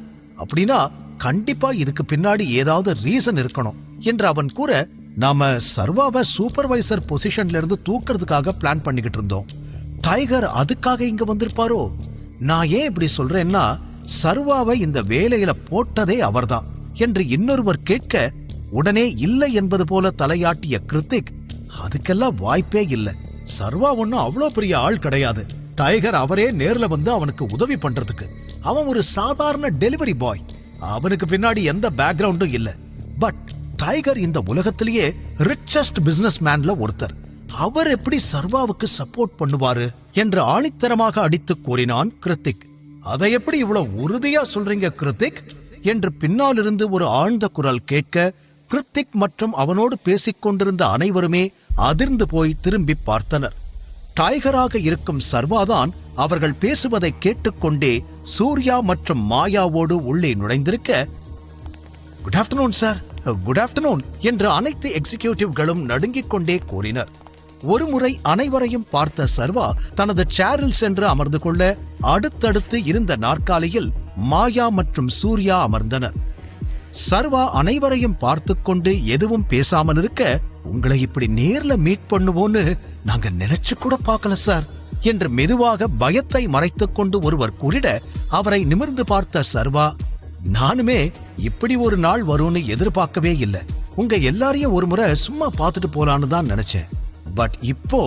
அப்படின்னா கண்டிப்பா இதுக்கு பின்னாடி ஏதாவது ரீசன் இருக்கணும் என்று அவன் கூற, நாம சர்வாவை சூப்பர்வைசர் பொசிஷன்ல இருந்து தூக்கிறதுக்காக பிளான் பண்ணிக்கிட்டு இருந்தோம். டைகர் அதுக்காக இங்க வந்திருப்பாரோ? நான் ஏன் இப்படி சொல்றேன்னா, சர்வாவை இந்த வேலையில போட்டதே அவர்தான் என்று இன்னொருவர் கேட்க, உடனே இல்லை என்பது போல தலையாட்டிய கிருத்திக், அதுக்கெல்லாம் வாய்ப்பே இல்லை. சர்வா ஒன்னும் அவ்வளோ பெரிய ஆள் கிடையாது. டைகர் அவரே நேர்ல வந்து அவனுக்கு உதவி பண்றதுக்கு. அவன் ஒரு சாதாரண டெலிவரி பாய். அவனுக்கு பின்னாடி எந்த பேக்ரவுண்டும் இல்ல. பட் டைகர் இந்த உலகத்திலேயே ரிச்சஸ்ட் பிசினஸ் மேன்ல ஒருத்தர். அவர் எப்படி சர்வாவுக்கு சப்போர்ட் பண்ணுவாரு என்று ஆணித்தரமாக அடித்து கூறினான் கிருத்திக். அதை எப்படி இவ்வளவு உறுதியா சொல்றீங்க கிருத்திக் என்று பின்னால் இருந்து ஒரு ஆழ்ந்த குரல் கேட்க, கிருத்திக் மற்றும் அவனோடு பேசிக் கொண்டிருந்த அனைவருமே அதிர்ந்து போய் திரும்பி பார்த்தனர். டைகராக இருக்கும் சர்வாதான் அவர்கள் பேசுவதை கேட்டுக்கொண்டே சூர்யா மற்றும் மாயாவோடு உள்ளே நுழைந்திருக்க, good afternoon sir, good afternoon என்று அனைத்து எக்ஸிகியூட்டிவ்களும் நடுங்கிக் கொண்டே கூறினர். ஒருமுறை அனைவரையும் பார்த்த சர்வா தனது சேரில் சென்று அமர்ந்து கொள்ள அடுத்தடுத்து இருந்த நாற்காலியில் மாயா மற்றும் சூர்யா அமர்ந்தனர். சர்வா அனைவரையும் பார்த்து கொண்டு எதுவும் பேசாமல் இருக்க, உங்களை இப்படி நேர்ல மீட் பண்ணுவோன்னு நாங்க நினைச்சு கூட பார்க்கல சார் என்று மெதுவாக பயத்தை மறைத்துக் கொண்டு ஒருவர் கூறிட, அவரை நிமிர்ந்து பார்த்த சர்வா, நானுமே இப்படி ஒரு நாள் வரும்னு எதிர்பார்க்கவே இல்லை. உங்க எல்லாரையும் ஒரு முறை சும்மா பார்த்துட்டு போலான்னு தான் நினைச்சேன். பட் இப்போ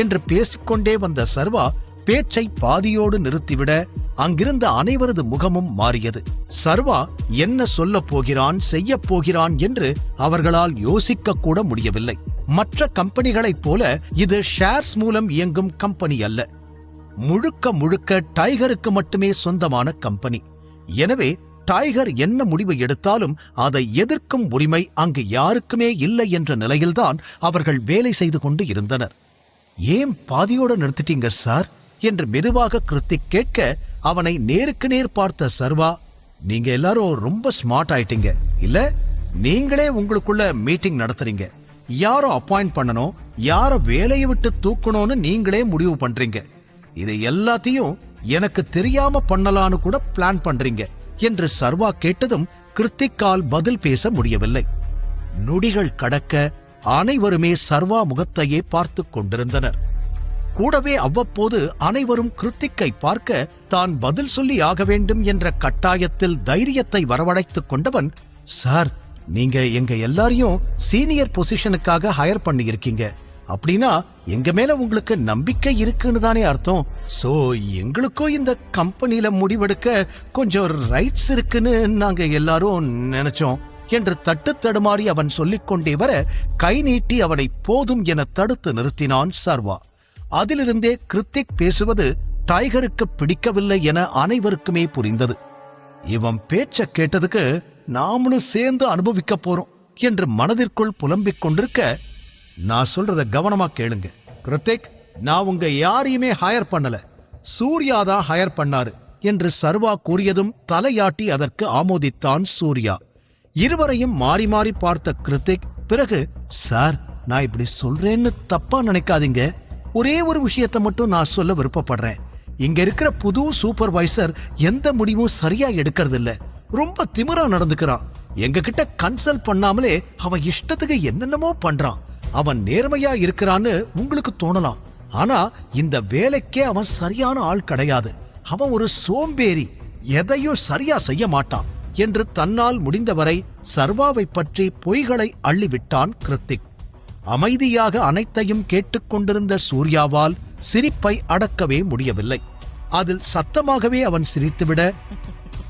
என்று பேசிக்கொண்டே வந்த சர்வா பேச்சை பாதியோடு நிறுத்திவிட, அங்கிருந்த அனைவரது முகமும் மாறியது. சர்வா என்ன சொல்ல போகிறான், செய்ய போகிறான் என்று அவர்களால் யோசிக்க கூட முடியவில்லை. மற்ற கம்பெனிகளைப் போல இது ஷேர்ஸ் மூலம் இயங்கும் கம்பெனி அல்ல. முழுக்க முழுக்க டைகருக்கு மட்டுமே சொந்தமான கம்பெனி. எனவே டைகர் என்ன முடிவு எடுத்தாலும் அதை எதிர்க்கும் உரிமை அங்கு யாருக்குமே இல்லை என்ற நிலையில்தான் அவர்கள் வேலை செய்து கொண்டு இருந்தனர். ஏன் பாதியோடு நிறுத்திட்டீங்க சார் என்று மெதுவாக கிருத்திக் கேட்க, அவனை நேருக்கு நேர் பார்த்த சர்வா, நீங்க எல்லாரும் ரொம்ப ஸ்மார்ட் ஆயிட்டீங்க இல்ல? நீங்களே உங்களுக்குள்ள மீட்டிங் நடத்துறீங்க. யாரோ அப்பாயிண்ட் பண்ணணும், யார வேலையை விட்டு தூக்கணும்னு நீங்களே முடிவு பண்றீங்க. இது எல்லாத்தையும் எனக்கு தெரியாம பண்ணலான்னு கூட பிளான் பண்றீங்க என்று சர்வா கேட்டதும் கிருத்திக்கால் பதில் பேச முடியவில்லை. நொடிகள் கடக்க அனைவருமே சர்வா முகத்தையே பார்த்து கொண்டிருந்தனர். கூடவே அவ்வப்போது அனைவரும் கிருத்திக்கை பார்க்க, தான் பதில் சொல்லி ஆக வேண்டும் என்ற கட்டாயத்தில் தைரியத்தை வரவழைத்துக் கொண்டவன், சார், நீங்க எங்க எல்லாரையும் சீனியர் பொசிஷனுக்காக ஹையர் பண்ணி இருக்கீங்க. அப்படின்னா எங்க மேல உங்களுக்கு நம்பிக்கை இருக்குன்னு தானே அர்த்தம். சோ எங்களுக்கும் இந்த கம்பெனில முடிவெடுக்க கொஞ்சம் ரைட்ஸ் இருக்குன்னு நாங்க எல்லாரும் நினைச்சோம் என்று தட்டு தடுமாறி அவன் சொல்லிக் கொண்டே வர, கை நீட்டி அவனை போதும் என தடுத்து நிறுத்தினான் சர்வா. அதிலிருந்தே கிருத்திக் பேசுவது டைகருக்கு பிடிக்கவில்லை என அனைவருக்குமே புரிந்தது. இவன் பேச்ச கேட்டதுக்கு நாமளும் சேர்ந்து அனுபவிக்க போறோம் என்று மனதிற்குள் புலம்பிக் கொண்டிருக்க, நான் சொல்றத கவனமா கேளுங்க கிருத்திக், நான் உங்க யாரையுமே ஹையர் பண்ணல, சூர்யாதான் ஹையர் பண்ணாரு என்று சர்வா கூறியதும் தலையாட்டி அதற்கு ஆமோதித்தான் சூர்யா. இருவரையும் மாறி மாறி பார்த்த கிருத்திக் பிறகு, சார், நான் இப்படி சொல்றேன்னு தப்பா நினைக்காதீங்க. ஒரே ஒரு விஷயத்தை மட்டும் நான் சொல்ல விருப்பப்படுறேன். இங்க இருக்கிற புது சூப்பர்வைசர் எந்த முடிவும் சரியா எடுக்கிறது இல்ல. ரொம்ப திமிரா நடந்துக்கிறான். எங்க கிட்ட கன்சல்ட் பண்ணாமலே அவன் இஷ்டத்துக்கு என்னென்னமோ பண்றான். அவன் நேர்மையா இருக்கிறான்னு உங்களுக்கு தோணலாம், ஆனா இந்த வேலைக்கே அவன் சரியான ஆள் கிடையாது. அவன் ஒரு சோம்பேறி, எதையும் சரியா செய்ய மாட்டான் என்று தன்னால் முடிந்தவரை சர்வாவை பற்றி பொய்களை அள்ளிவிட்டான் கிருத்திக். அமைதியாக அனைத்தையும் கேட்டுக்கொண்டிருந்த சூர்யாவால் சிரிப்பை அடக்கவே முடியவில்லை. அதில் சத்தமாகவே அவன் சிரித்துவிட,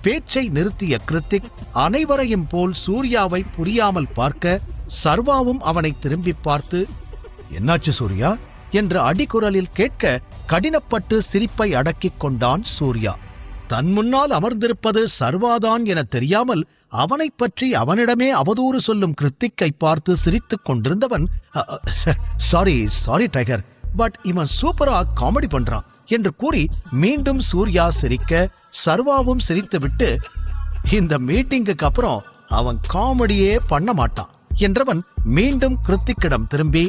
பேச்சை நிறுத்திய கிருத்திக் அனைவரையும் போல் சூர்யாவை புரியாமல் பார்க்க, சர்வாவும் அவனை திரும்பி பார்த்து, என்னாச்சு சூர்யா என்று அடிக்குரலில் கேட்க, கடினப்பட்டு சிரிப்பை அடக்கிக் கொண்டான் சூர்யா. தன் முன்னால் அமர்ந்திருப்பது சர்வாதான் என தெரியாமல் அவனை பற்றி அவனிடமே அவதூறு சொல்லும் கிருத்திக்கை பார்த்து சிரித்துக் கொண்டிருந்தவன், சாரி டைகர், பட் இவன் சூப்பரா காமெடி பண்றான் என்று கூறி மீண்டும் சூர்யா சிரிக்க, சர்வாவும் சிரித்துவிட்டு, இந்த மீட்டிங்குக்கு அப்புறம் அவன் காமெடியே பண்ண மாட்டான் என்றவன் மீண்டும் கிருத்திக்கிடம் திரும்பி,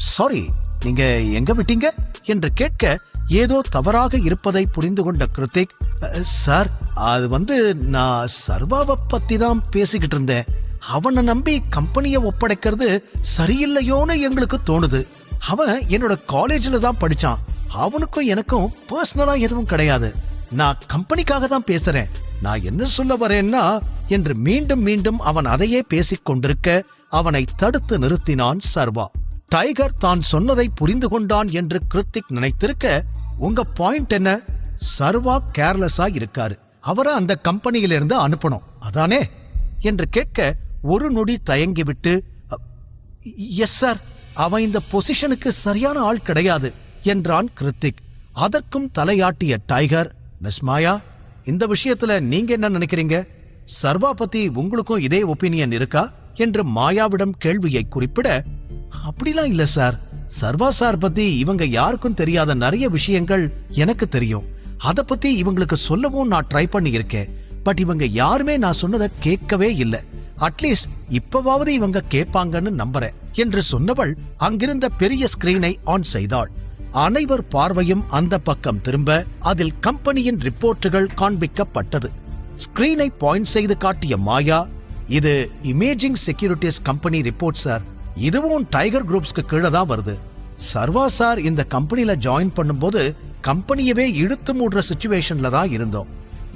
சாரி, நீங்க எங்க விட்டீங்க என்று கேட்க, ஏதோ தவறாக இருப்பதை புரிந்து கொண்ட கிருத்திக், சார், அது நான் சர்வாவை பத்தி தான் பேசிக்கிட்டு இருந்தேன். அவனை நம்பி கம்பெனியை ஒப்படைக்கிறது சரியில்லையோன்னு எங்களுக்கு தோணுது. அவன் என்னோட காலேஜில் தான் படிச்சான். அவனுக்கும் எனக்கும் பர்சனலா எதுவும் கிடையாது. நான் கம்பெனிக்காக தான் பேசுறேன். நான் என்ன சொல்ல வரேன்னா என்று மீண்டும் மீண்டும் அவன் அதையே பேசிக் கொண்டிருக்க அவனை தடுத்து நிறுத்தினான் சர்வா. டைகர் தான் சொன்னதை புரிந்து கொண்டான் என்று கிருத்திக் நினைத்திருக்க, உங்க பாயிண்ட் என்ன? சர்வா கேர்லெஸ்ஸா இருக்காரு, அவரை அந்த கம்பெனியிலிருந்து அனுப்பணும் அதானே என்று கேட்க ஒரு நொடி தயங்கிவிட்டு, எஸ் சார், அவன் இந்த பொசிஷனுக்கு சரியான ஆள் கிடையாது என்றான் கிருத்திக். அதற்கும் தலையாட்டிய டைகர், மிஸ் மாயா, இந்த விஷயத்துல நீங்க என்ன நினைக்கிறீங்க? சர்வா பத்தி உங்களுக்கும் இதே ஒப்பீனியன் இருக்கா என்று மாயாவிடம் கேள்வியை குறிப்பிட, அப்படிலாம் இல்ல சார், சர்வா சார் பத்தி இவங்க யாருக்கும் தெரியாத நிறைய விஷயங்கள் எனக்கு தெரியும். அத பத்தி இவங்களுக்கு சொல்லவும் நான் ட்ரை பண்ணி இருக்கேன். பட் இவங்க யாருமே நான் சொன்னதை கேட்கவே இல்ல. அட்லீஸ்ட் இப்பவாவது இவங்க கேட்பாங்கன்னு நம்புறேன் என்று சொன்னவள் அங்கிருந்த பெரிய ஸ்கிரீனை ஆன் செய்தாள். அனைவர் பார்வையும் அந்த பக்கம் திரும்ப அதில் கம்பெனியின் ரிப்போர்ட்டுகள் காண்பிக்கப்பட்டது. ஸ்கிரீனை பாயிண்ட் செய்து காட்டிய மாயா, இது imaging securities company report sir. இதுவும் டைகர் குரூப்ஸ்க்கு கீழே தான் வருது. சர்வா சார் இந்த கம்பெனில ஜாயின் பண்ணும்போது கம்பெனியவே இழுத்து மூடுற சிச்சுவேஷன்ல தான் இருந்தோம்.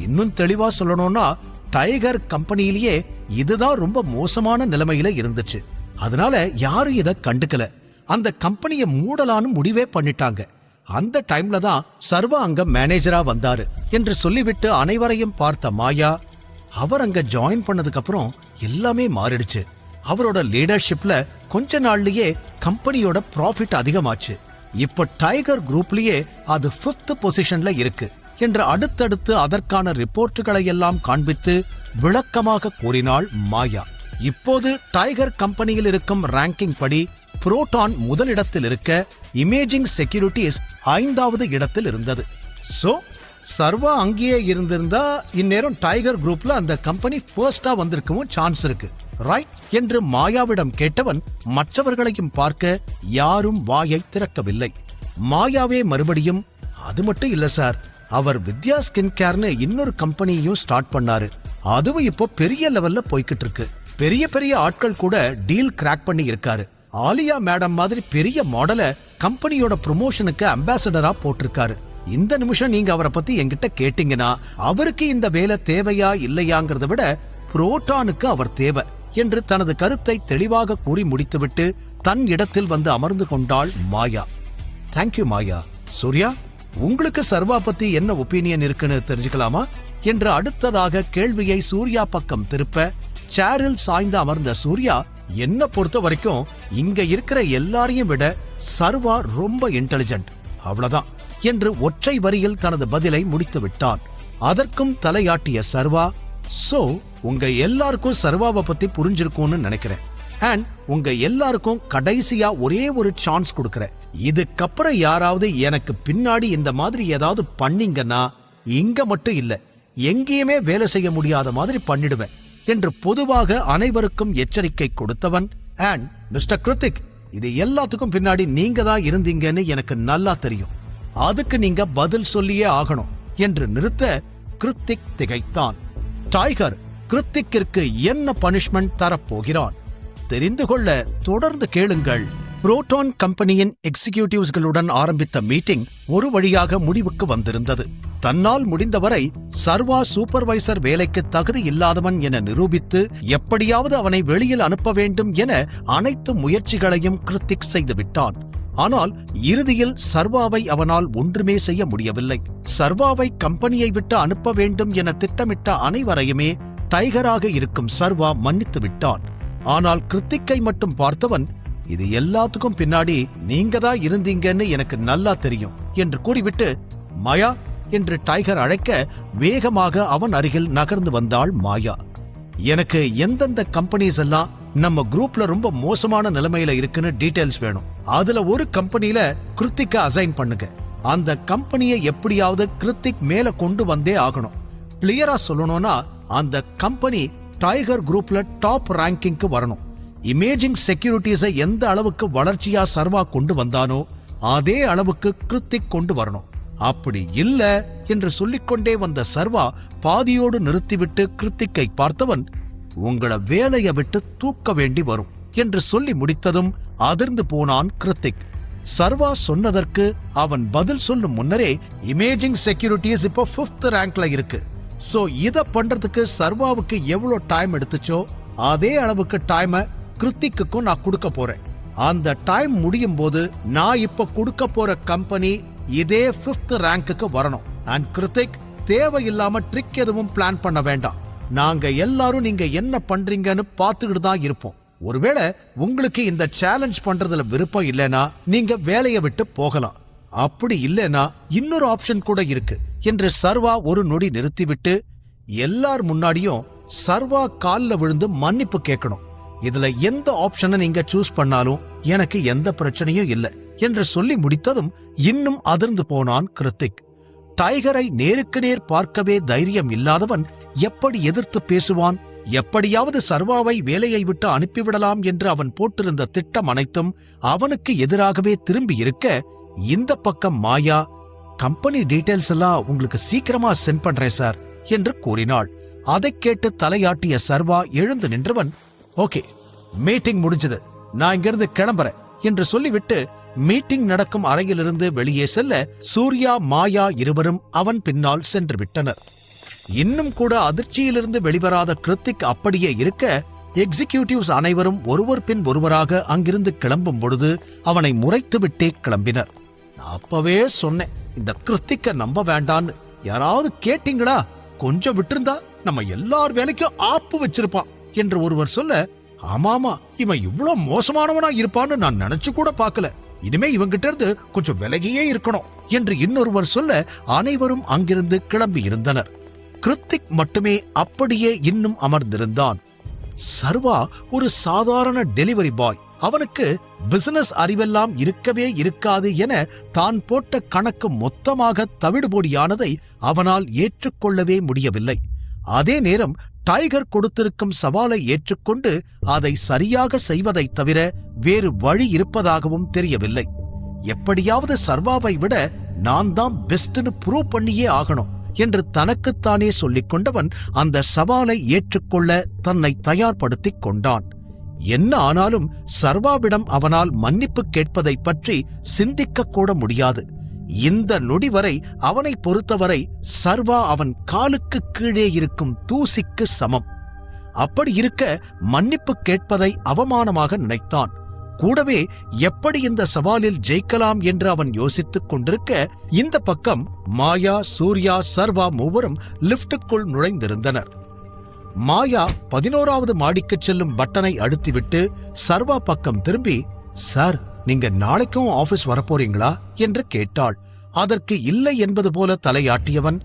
இன்னும் தெளிவா சொல்லணும்னா டைகர் கம்பெனியிலேயே இதுதான் ரொம்ப மோசமான நிலைமையில இருந்துச்சு. அதனால யாரும் இத கண்டுக்கல. அந்த கம்பெனியை மூடலான்னு முடிவே பண்ணிட்டாங்க. அந்த டைம்ல தான் சர்வா அங்க மேனேஜரா வந்தாரு என்று சொல்லிவிட்டு அனைவரையும் பார்த்த மாயா, அவர் அங்க ஜாயின் பண்ணதுக்கு அப்புறம் எல்லாமே மாறிடுச்சு. அவரோட லீடர்ஷிப்ல கொஞ்ச நாள்லயே கம்பெனியோட ப்ராஃபிட் அதிகமாச்சு. இப்ப டைகர் குரூப்லயே அது 5th பொசிஷன்ல இருக்கு என்று அடுத்தடுத்து அதற்கான ரிப்போர்ட்டுகளை எல்லாம் காண்பித்து விளக்கமாக கூறினாள் மாயா. இப்போது டைகர் கம்பெனியில் இருக்கும் ரேங்கிங் படி புரோட்டான் முதலிடத்தில் இருக்க, இமேஜிங் செக்யூரிட்டிஸ் 5வது இடத்தில் இருந்தது. சோ சர்வா அங்கேயே இருந்திருந்தா இந்நேரம் டைகர் குரூப்ல அந்த கம்பெனி ஃபர்ஸ்டா வந்திருக்கவும் சான்ஸ் இருக்கு, ரைட் என்று மாயாவிடம் கேட்டவன் மற்றவர்களையும் பார்க்க யாரும் வாயை திறக்கவில்லை. மாயாவே மறுபடியும், அது மட்டும் இல்ல சார், அவர் வித்யா ஸ்கின் கேர்னு இன்னொரு கம்பெனியையும் ஸ்டார்ட் பண்ணாரு. அதுவும் இப்போ பெரிய லெவல்ல போய்கிட்டு இருக்கு. பெரிய பெரிய ஆட்கள் கூட டீல் கிராக் பண்ணி இருக்காரு. ஆலியா மேடம் மாதிரி பெரிய மாடலை கம்பெனியோட ப்ரொமோஷனுக்கு அம்பாசடரா போட்டிருக்காரு. இந்த நிமிஷம் நீங்க அவரை பத்தி என்கிட்ட கேட்டீங்கன்னா அவருக்கு இந்த வேலை தேவையா இல்லையாங்கிறத விட புரோட்டானுக்கு அவர் தேவை என்று தனது கருத்தை தெளிவாக கூறி முடித்துவிட்டு தன் இடத்தில் வந்து அமர்ந்து கொண்டாள் மாயா. தேங்க்யூ மாயா. சூர்யா, உங்களுக்கு சர்வா பத்தி என்ன ஒப்பீனியன் இருக்குன்னு தெரிஞ்சுக்கலாமா என்று அடுத்ததாக கேள்வியை சூர்யா பக்கம் திருப்ப, சேரில் சாய்ந்து அமர்ந்த சூர்யா, என்ன பொறுத்த வரைக்கும் இங்க இருக்கிற எல்லாரையும் விட சர்வா ரொம்ப இன்டெலிஜென்ட், அவ்வளவுதான் என்று ஒற்றை வரியில் தனது பதிலை முடித்து விட்டான். அதற்கும் தலையாட்டிய சர்வா, சோ உங்க எல்லாருக்கும் சர்வாவை பத்தி புரிஞ்சிருக்கும்னு நினைக்கிறேன். அண்ட் உங்க எல்லாருக்கும் கடைசியா ஒரே ஒரு சான்ஸ் கொடுக்கறேன். இதுக்கப்புறம் யாராவது எனக்கு பின்னாடி இந்த மாதிரி ஏதாவது பண்ணீங்கன்னா இங்க மட்டும் இல்ல, எங்கேயுமே வேலை செய்ய முடியாத மாதிரி பண்ணிடுவேன் என்று பொதுவாக அனைவருக்கும் எச்சரிக்கை கொடுத்தவன். அண்ட் மிஸ்டர் கிருத்திக், இது எல்லாத்துக்கும் பின்னாடி நீங்க தான் இருந்தீங்கன்னு எனக்கு நல்லா தெரியும். அதுக்கு நீங்க பதில் சொல்லியே ஆகணும் என்று நிறுத்த கிருத்திக் திகைத்தான். டைகர் கிருத்திக்கிற்கு என்ன பனிஷ்மெண்ட் தரப்போகிறான் தெரிந்து கொள்ள தொடர்ந்து கேளுங்கள். புரோட்டான் கம்பெனியின் எக்ஸிகியூட்டிவ்ஸ்களுடன் ஆரம்பித்த மீட்டிங் ஒரு வழியாக முடிவுக்கு வந்திருந்தது. தன்னால் முடிந்தவரை சர்வா சூப்பர்வைசர் வேலைக்கு தகுதி இல்லாதவன் என நிரூபித்து எப்படியாவது அவனை வெளியில் அனுப்ப வேண்டும் என அனைத்து முயற்சிகளையும் கிருத்திக் செய்துவிட்டான். ஆனால் இறுதியில் சர்வாவை அவனால் ஒன்றுமே செய்ய முடியவில்லை. சர்வாவை கம்பெனியை விட்டு அனுப்ப வேண்டும் என திட்டமிட்ட அனைவரையுமே டைகராக இருக்கும் சர்வா மன்னித்து விட்டான். ஆனால் கிருத்திக்கை மட்டும் பார்த்தவன், இது எல்லாத்துக்கும் பின்னாடி நீங்க தான் இருந்தீங்கன்னு எனக்கு நல்லா தெரியும் என்று கூறிவிட்டு, மாயா என்று டைகர் அழைக்க வேகமாக அவன் அருகில் நகர்ந்து வந்தாள் மாயா. எனக்கு எந்தெந்த கம்பெனிஸ் எல்லாம் நம்ம குரூப்ல ரொம்ப மோசமான நிலைமையில இருக்குன்னு டீடைல்ஸ் வேணும். அதுல ஒரு கம்பெனில கிருத்திக்க அசைன் பண்ணுங்க. அந்த கம்பெனியை எப்படியாவது கிருத்திக் மேல கொண்டு வந்தே ஆகணும். கிளியரா சொல்லணும்னா அந்த கம்பெனி டைகர் குரூப்ல டாப் ரேங்கிங்க்கு வரணும். இமேஜிங் செக்யூரிட்டிஸை எந்த அளவுக்கு வளர்ச்சியா சர்வா கொண்டு வந்தானோ அதே அளவுக்கு கிருத்திக் கொண்டு வரணும். அப்படி இல்ல என்று சொல்லிக்கொண்டே வந்த சர்வா பாதியோடு நிறுத்திவிட்டு கிருத்திக்கை பார்த்தவன், உங்களை வேலையை விட்டு தூக்க வேண்டி வரும் என்று சொல்லி முடித்ததும் அதிர்ந்து போனான் கிருத்திக். சர்வா சொன்னதற்கு அவன் பதில் சொல்லும் முன்னரே இமேஜிங் செக்யூரிட்டிஸ் இப்போ 5th ரேங்க்ல இருக்கு. சோ இத பண்றதுக்கு சர்வாவுக்கு எவ்வளவு டைம் எடுத்துச்சோ அதே அளவுக்கு டைமை கிருத்திக்குக்கும் நான் கொடுக்க போறேன். அந்த டைம் முடியும் போது நான் இப்ப கொடுக்க போற கம்பெனி இதே 5th ரேங்க்குக்கு வரணும். அண்ட் கிருத்திக், தேவையில்லாம ட்ரிக் எதுவும் பிளான் பண்ண வேண்டாம். நாங்க எல்லாரும் நீங்க என்ன பண்றீங்கன்னு பார்த்துக்கிட்டு தான் இருப்போம். ஒருவேளை உங்களுக்கு இந்த சேலஞ்ச் பண்றதுல விருப்பம் இல்லைனா நீங்க வேலையை விட்டு போகலாம். அப்படி இல்லைனா இன்னொரு ஆப்ஷன் கூட இருக்கு என்று சர்வா ஒரு நொடி நிறுத்திவிட்டு எல்லார் முன்னாடியும் சர்வா கால்ல விழுந்து மன்னிப்பு கேட்கணும். இதுல எந்த ஆப்ஷனை நீங்க சூஸ் பண்ணாலும் எனக்கு எந்த பிரச்சனையும் இல்லை என்று சொல்லி முடித்ததும் இன்னும் அதிர்ந்து போனான் கிருத்திக். டைகரை நேருக்கு நேர் பார்க்கவே தைரியம் இல்லாதவன் எப்படி எதிர்த்து பேசுவான்? எப்படியாவது சர்வாவை வேலையை விட்டு அனுப்பிவிடலாம் என்று அவன் போட்டிருந்த திட்டம் அனைத்தும் அவனுக்கு எதிராகவே திரும்பி இருக்க, இந்த பக்கம் மாயா, கம்பெனி டீடைல்ஸ் எல்லாம் உங்களுக்கு சீக்கிரமா சென்ட் பண்றேன் சார் என்று கூறினாள். அதைக் கேட்டு தலையாட்டிய சர்வா எழுந்து நின்றவன், ஓகே, மீட்டிங் முடிஞ்சது, நான் இங்கிருந்து கிளம்புறேன் என்று சொல்லிவிட்டு மீட்டிங் நடக்கும் அறையிலிருந்து வெளியே செல்ல சூர்யா, மாயா இருவரும் அவன் பின்னால் சென்று விட்டனர். இன்னும் கூட அதிர்ச்சியிலிருந்து வெளிவராத கிருத்திக் அப்படியே இருக்க, எக்ஸிகியூட்டிவ்ஸ் அனைவரும் ஒருவர் பின் ஒருவராக அங்கிருந்து கிளம்பும் பொழுது அவனை முறைத்துவிட்டே கிளம்பினர். நான் அப்பவே சொன்னேன், இந்த கிருத்திக்க நம்ப வேண்டான்னு. யாராவது கேட்டீங்களா? கொஞ்சம் விட்டிருந்தா நம்ம எல்லார் வேலைக்கும் ஆப்பு வச்சிருப்பான் என்று ஒருவர் சொல்ல, ஆமாமா, இவன் இவ்வளவு மோசமானவனா இருப்பான்னு நான் நினைச்சு கூட பார்க்கல. இனிமே இவங்கிட்ட இருந்து கொஞ்சம் விலகியே இருக்கணும் என்று இன்னொருவர் சொல்ல அனைவரும் அங்கிருந்து கிளம்பி இருந்தனர். கிருத்திக் மட்டுமே அப்படியே இன்னும் அமர்ந்திருந்தான். சர்வா ஒரு சாதாரண டெலிவரி பாய். அவனுக்கு பிசினஸ் அறிவெல்லாம் இருக்கவே இருக்காது என தான் போட்ட கணக்கு மொத்தமாக தவிடுபொடியானதை அவனால் ஏற்றுக்கொள்ளவே முடியவில்லை. அதே நேரம் டைகர் கொடுத்திருக்கும் சவாலை ஏற்றுக்கொண்டு அதை சரியாக செய்வதைத் தவிர வேறு வழி இருப்பதாகவும் தெரியவில்லை. எப்படியாவது சர்வாவை விட நான் தான் பெஸ்ட்னு ப்ரூவ் பண்ணியே ஆகணும் என்று தனக்குத்தானே சொல்லிக் கொண்டவன் அந்த சவாலை ஏற்றுக்கொள்ள தன்னை தயார்படுத்திக் கொண்டான். என்ன ஆனாலும் சர்வாவிடம் அவனால் மன்னிப்பு கேட்பதை பற்றி சிந்திக்க கூட முடியாது. இந்த நொடி வரை அவனை பொறுத்தவரை சர்வா அவன் காலுக்கு கீழே இருக்கும் தூசிக்கு சமம். அப்படி இருக்க மன்னிப்பு கேட்பதை அவமானமாக நினைத்தான். கூடவே எப்படி இந்த சவாலில் ஜெயிக்கலாம் என்று அவன் யோசித்துக் கொண்டிருக்க, இந்த பக்கம் மாயா, சூர்யா, சர்வா மூவரும் லிப்டுக்குள் நுழைந்திருந்தனர். மாயா 11வது மாடிக்கு செல்லும் பட்டனை அழுத்திவிட்டு சர்வா பக்கம் திரும்பி, சார், நீங்க நாளைக்கும் ஆபீஸ் வரப்போறீங்களா என்று கேட்டாள். அதற்கு இல்லை என்பது போல தலையாட்டியவன்,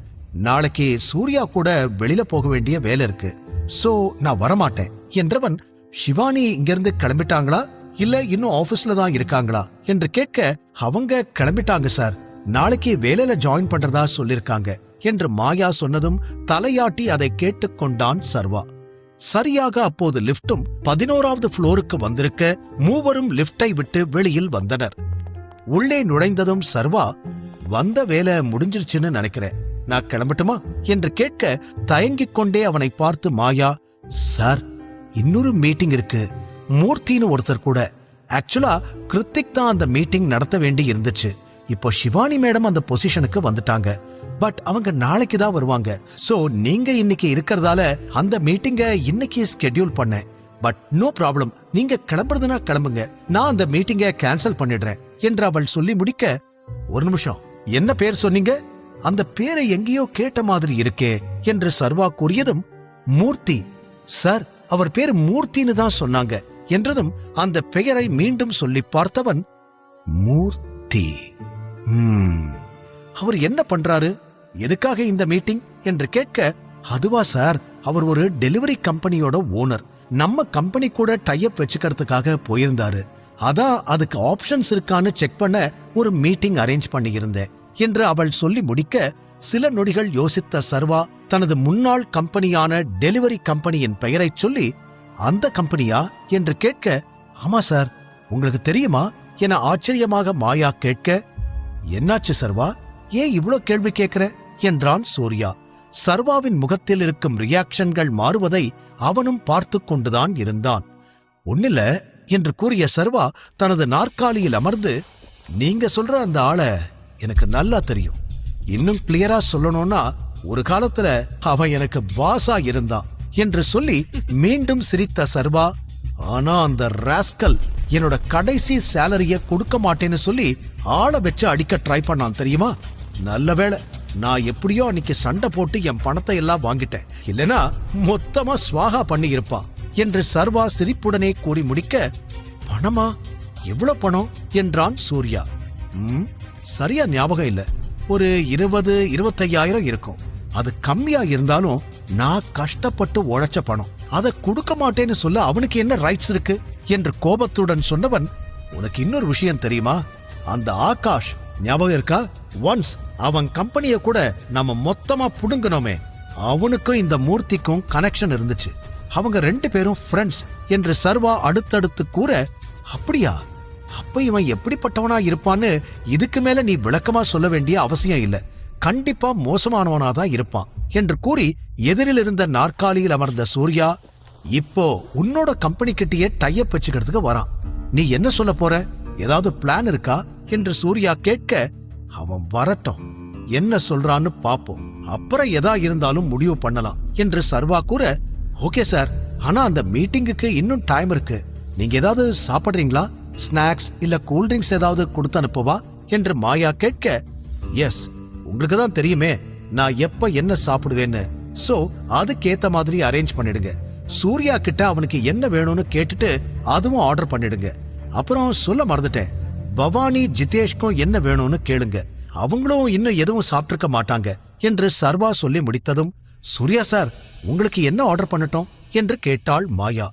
நாளைக்கு சூர்யா கூட வெளியில போக வேண்டிய வேலை இருக்கு, சோ நான் வரமாட்டேன் என்றவன், சிவானி இங்கிருந்து கிளம்பிட்டாங்களா இல்ல இன்னும் ஆபீஸ்ல தான் இருக்காங்களா என்று கேட்க, அவங்க கிளம்பிட்டாங்க சார், நாளைக்கு வேலையில ஜாயின் பண்றதா சொல்லிருக்காங்க என்று மாயா சொன்னதும் தலையாட்டி அதை கேட்டுக்கொண்டான் சர்வா. சரியாக அப்போது லிப்டும் 11வது ஃப்ளோருக்கு வந்திருக்க மூவரும் லிப்டை விட்டு வெளியில் வந்தனர். உள்ளே நுழைந்ததும் சர்வா, வந்த வேலை முடிஞ்சிருச்சுன்னு நினைக்கிறேன், நான் கிளம்பட்டுமா என்று கேட்க, தயங்கிக் கொண்டே அவனை பார்த்து மாயா, சார், இன்னொரு மீட்டிங் இருக்கு, மூர்த்தின்னு ஒருத்தர் கூட. ஆக்சுவலா கிருத்திக் தான் அந்த மீட்டிங் நடத்த வேண்டி இருந்துச்சு. இப்போ சிவானி மேடம் அந்த பொசிஷனுக்கு வந்துட்டாங்க. பட் அவங்க நாளைக்கு தான் வருவாங்க. சோ நீங்க இன்னைக்கு இருக்கிறதால அந்த மீட்டிங்க இன்னைக்கு ஸ்கெட்யூல் பண்ணேன். பட் நோ ப்ராப்ளம், நீங்க கிளம்புறதுனா கிளம்புங்க, நான் அந்த மீட்டிங்க கேன்சல் பண்ணிடுறேன் என்று அவள் சொல்லி முடிக்க, ஒரு நிமிஷம், என்ன பேர் சொன்னீங்க? அந்த பேரை எங்கேயோ கேட்ட மாதிரி இருக்கே என்று சர்வா கூறியதும், மூர்த்தி சார், அவர் பேர் மூர்த்தின்னு தான் சொன்னாங்க என்றதும் அந்த பெயரை மீண்டும் சொல்லி பார்த்தவன், மூர்த்தி, அவர் என்ன பண்றாரு, எதுக்காக இந்த மீட்டிங் என்று கேட்க, அதுவா சார், அவர் ஒரு டெலிவரி கம்பெனியோட ஓனர், நம்ம கம்பெனி கூட டைப் வச்சுக்கிறதுக்காக போயிருந்தாரு. அதான் அதுக்கு ஆப்ஷன்ஸ் இருக்கான்னு செக் பண்ண ஒரு மீட்டிங் அரேஞ்ச் பண்ணியிருந்தேன் என்று அவள் சொல்லி முடிக்க, சில நொடிகள் யோசித்த சர்வா தனது முன்னாள் கம்பெனியான டெலிவரி கம்பெனியின் பெயரைச் சொல்லி, அந்த கம்பெனியா என்று கேட்க, ஆமா சார், உங்களுக்கு தெரியுமா என ஆச்சரியமாக மாயா கேட்க, என்னாச்சு சர்வா, ஏன் இவ்ளோ கேள்வி கேட்கிற என்றான் சூர்யா. சர்வாவின் முகத்தில் இருக்கும் ரியாக்ஷன்கள் மாறுவதை அவனும் பார்த்து கொண்டுதான் இருந்தான். ஒன்னில்ல என்று கூறிய சர்வா தனது நாற்காலியில் அமர்ந்து, நீங்க சொல்ற அந்த ஆளை எனக்கு நல்லா தெரியும். இன்னும் கிளியரா சொல்லணும்னா ஒரு காலத்துல அவன் எனக்கு பாஸா இருந்தான் என்று சொல்லி மீண்டும் சிரித்த சர்வா, ஆனா அந்த ராஸ்கல் என்னோட கடைசி சேலரிய கொடுக்க மாட்டேன்னு சொல்லி ஆளை வச்சு அடிக்க ட்ரை பண்ணான் தெரியுமா? நல்ல வேளை நான் எப்படியோ அன்னைக்கு சண்டை போட்டு என் பணத்தை எல்லாம் வாங்கிட்டேன், இல்லனா மொத்தமா ஸ்வாகா பண்ணி இருப்பான் என்று சர்வா சிரிப்புடனே கூறி முடிக்க, பணமா? எவ்வளவு பணம் என்றான் சூர்யா. சரியா ஞாபகம் இல்ல, ஒரு 20-25,000 இருக்கும். அது கம்மியா இருந்தாலும் நான் கஷ்டப்பட்டு உழைச்ச பணம், அதை கொடுக்க மாட்டேன்னு சொல்ல அவனுக்கு என்ன ரைட்ஸ் இருக்கு என்று கோபத்துடன் சொன்னவன், உனக்கு இன்னொரு விஷயம் தெரியுமா? அந்த ஆகாஷ் ஞாபகம் இருக்கா? ஒன்ஸ் அவன் கம்பெனிய கூட நம்ம மொத்தமா புடுங்கணுமே, அவனுக்கும் இந்த மூர்த்திக்கும் கனெக்ஷன் இருந்துச்சு. அவங்க 2 பேரும் ஃப்ரெண்ட்ஸ் என்று சர்வா அடுத்தடுத்து கூற, அப்படியா? அப்ப இவன் எப்படிப்பட்டவனா இருப்பான்னு இதுக்கு மேல நீ விளக்கமா சொல்ல வேண்டிய அவசியம் இல்ல, கண்டிப்பா மோசமானவனாதான் இருப்பான் என்று கூறி எதிரில் இருந்த நாற்காலியில் அமர்ந்த சூர்யா, இப்போ உன்னோட கம்பெனி கிட்டயே டைப் வச்சுக்கிறதுக்கு வரான். நீ என்ன சொல்ல போற? ஏதாவது பிளான் இருக்கா என்று சூர்யா கேட்க, அவன் வரட்டும், என்ன சொல்றான்னு பாப்போம், அப்புறம் எதா இருந்தாலும் முடிவு பண்ணலாம் என்று சர்வா கூற, ஓகே சார், ஆனா அந்த மீட்டிங்குக்கு இன்னும் டைம் இருக்கு. நீங்க ஏதாவது சாப்பிடுறீங்களா? ஸ்நாக்ஸ் இல்ல கூல்ட்ரிங்க்ஸ் ஏதாவது கொடுத்து அனுப்புவா என்று மாயா கேட்க, எஸ், உங்களுக்கு தான் தெரியுமே நான் எப்ப என்ன சாப்பிடுவேன்னு, சோ அதுக்கேத்த மாதிரி அரேஞ்ச் பண்ணிடுங்க. சூர்யா கிட்ட அவனுக்கு என்ன வேணும்னு கேட்டுட்டு அதுவும் ஆர்டர் பண்ணிடுங்க. அப்புறம் சொல்ல மறந்துட்டேன், பவானி ஜிதேஷ்க்கும் என்ன வேணும்னு கேளுங்க, அவங்களும் இன்னும் எதுவும் சாப்பிட்டிருக்க மாட்டாங்க என்று சர்வா சொல்லி முடித்ததும், சூர்யா சார், உங்களுக்கு என்ன ஆர்டர் பண்ணட்டும் என்று கேட்டாள் மாயா.